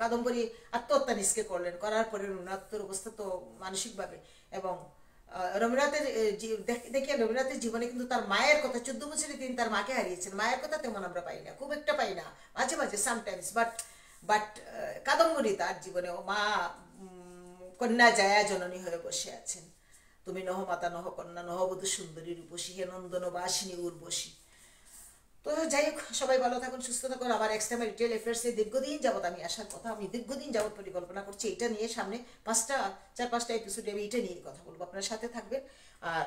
কাদম্বরী আত্মহত্যা নিষ্কে করলেন, করার পরে রবীন্দ্রনাথের অবস্থা তো মানসিকভাবে, এবং রবীন্দ্রনাথের দেখে রবীন্দ্রনাথের জীবনে কিন্তু তার মায়ের কথা, 14 বছরে তিনি তার মাকে হারিয়েছেন, মায়ের কথা তেমন আমরা পাই না, খুব একটা পাই না, মাঝে মাঝে সামটাইমস, বাট বাট কাদম্বরী তার জীবনে ও মা কন্যা জায়া জননী হয়ে বসে আছেন, তুমি নহ মাতা নহ কন্যা নহ বধূ সুন্দরী রূপসী হে নন্দন বাসিনী উর্বশী। তো তো যাই হোক, সবাই ভালো থাকুন, সুস্থ থাকুন। আমার এক্সট্রা রিটেল অ্যাফেয়ার্সে দীর্ঘদিন যাবত আমি আসার কথা, আমি দীর্ঘদিন যাবত পরিকল্পনা করছি এটা নিয়ে। সামনে 4-5টা এপিসোডে আমি এটা নিয়ে কথা বলবো, আপনার সাথে থাকবেন। আর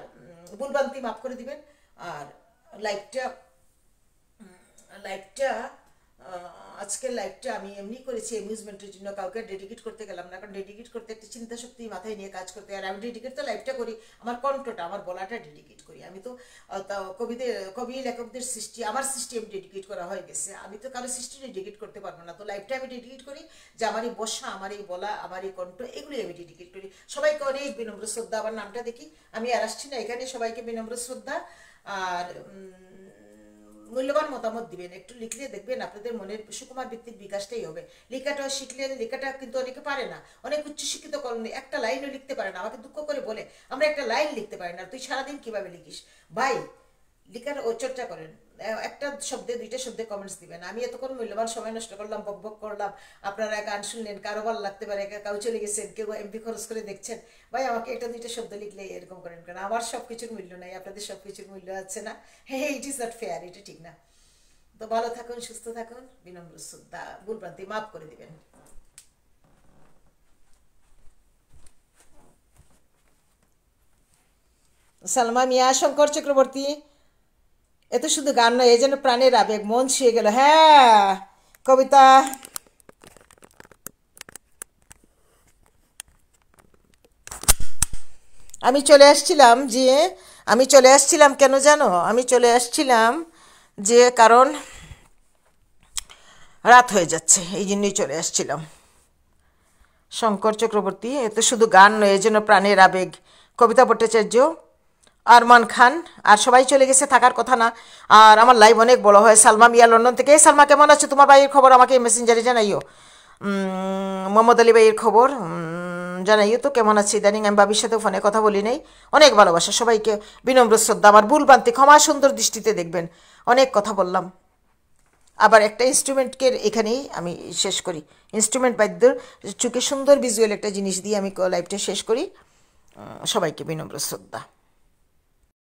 ভুলভ্রান্তি মাফ করে দিবেন। আর লাইভটা লাইভটা আজকের লাইভটা আমি এমনি করেছি অ্যামিউজমেন্টের জন্য, কাউকে ডেডিকেট করতে গেলাম না, কারণ ডেডিকেট করতে একটা চিন্তা শক্তি মাথায় নিয়ে কাজ করতে। আর আমি ডেডিকেট তো লাইভটা করি আমার কণ্ঠটা, আমার বলাটা ডেডিকেট করি। আমি তো কবি লেখকদের সৃষ্টি, আমার সৃষ্টি আমি ডেডিকেট করা হয়ে গেছে। আমি তো কারো সৃষ্টি ডেডিকেট করতে পারবো না। তো লাইভটা আমি ডেডিকেট করি যে আমার এই বসা, আমার এই বলা, আমার এই কণ্ঠ, এগুলি আমি ডেডিকেট করি। সবাইকে অনেক বিনম্র শ্রদ্ধা। আমার নামটা দেখি, আমি আর আসছি না এখানে। সবাইকে বিনম্র শ্রদ্ধা। আর মূল্যবান মতামত দিবেন, একটু লিখলে দেখবেন আপনাদের মনের সুকুমার ভিত্তিক বিকাশটাই হবে। লেখাটা শিখলেন, লেখাটা কিন্তু অনেকে পারে না, অনেক উচ্চশিক্ষিত করেন, একটা লাইনও লিখতে পারে না। আমাকে দুঃখ করে বলে আমরা একটা লাইন লিখতে পারি না। তুই সারাদিন কিভাবে লিখিস ভাই? লেখার চর্চা করেন, একটা শব্দে 2টা শব্দে কমেন্টস দিবেন। আমি এতক্ষণ মূল্যবান সময় নষ্ট করলাম, বক বক করলাম, আপনারা গান শুনলেন, কারো ভালো লাগতে পারে, কাউ চলে গেছেন, কেউ এমবি খরচ করে দেখছেন। ভাই আমাকে একটা 2টা শব্দ লিখলে এরকম করেন কেন? আমার সব কিছুর মূল্য নাই, আপনাদের সব কিছুর মূল্য আছে না? হ্যাঁ, ইট ইজ নট ফেয়ার, এটা ঠিক না। তো ভালো থাকুন, সুস্থ থাকুন, বিনম্র শ্রদ্ধা, ভুলভ্রান্তি মাফ করে দিবেন। সালমা মিয়া, শঙ্কর চক্রবর্তী, এত শুধু গান নয়, এই যেন প্রাণের আবেগ, মন ছুঁয়ে গেল। হ্যাঁ, কবিতা আমি চলে আসছিলাম কেন জানো? আমি চলে আসছিলাম যে কারণ রাত হয়ে যাচ্ছে, এই জন্যই চলে আসছিলাম। শঙ্কর চক্রবর্তী, এত শুধু গান নয়, এই যেন প্রাণের আবেগ, কবিতা ভট্টাচার্য, আরমান খান, আর সবাই চলে গেছে, থাকার কথা না। আর আমার লাইভ অনেক বড় হয়। সালমা মিয়া লন্ডন থেকে। সালমা কেমন আছো? তোমার ভাইয়ের খবর আমাকে মেসেঞ্জারে জানাইও। মোহাম্মদ আলী ভাইয়ের খবর জানাইও তো, কেমন আছে ইদানিং? আমি বাবির সাথে ফোনে কথা বলি নাই। অনেক ভালোবাসা, সবাইকে বিনম্র শ্রদ্ধা। আমার ভুলভ্রান্তি ক্ষমা সুন্দর দৃষ্টিতে দেখবেন। অনেক কথা বললাম। আবার একটা ইনস্ট্রুমেন্টকে এখানেই আমি শেষ করি। ইনস্ট্রুমেন্ট বাদ্যর চোখে সুন্দর ভিজুয়াল একটা জিনিস দিয়ে আমি লাইভটা শেষ করি। সবাইকে বিনম্র শ্রদ্ধা।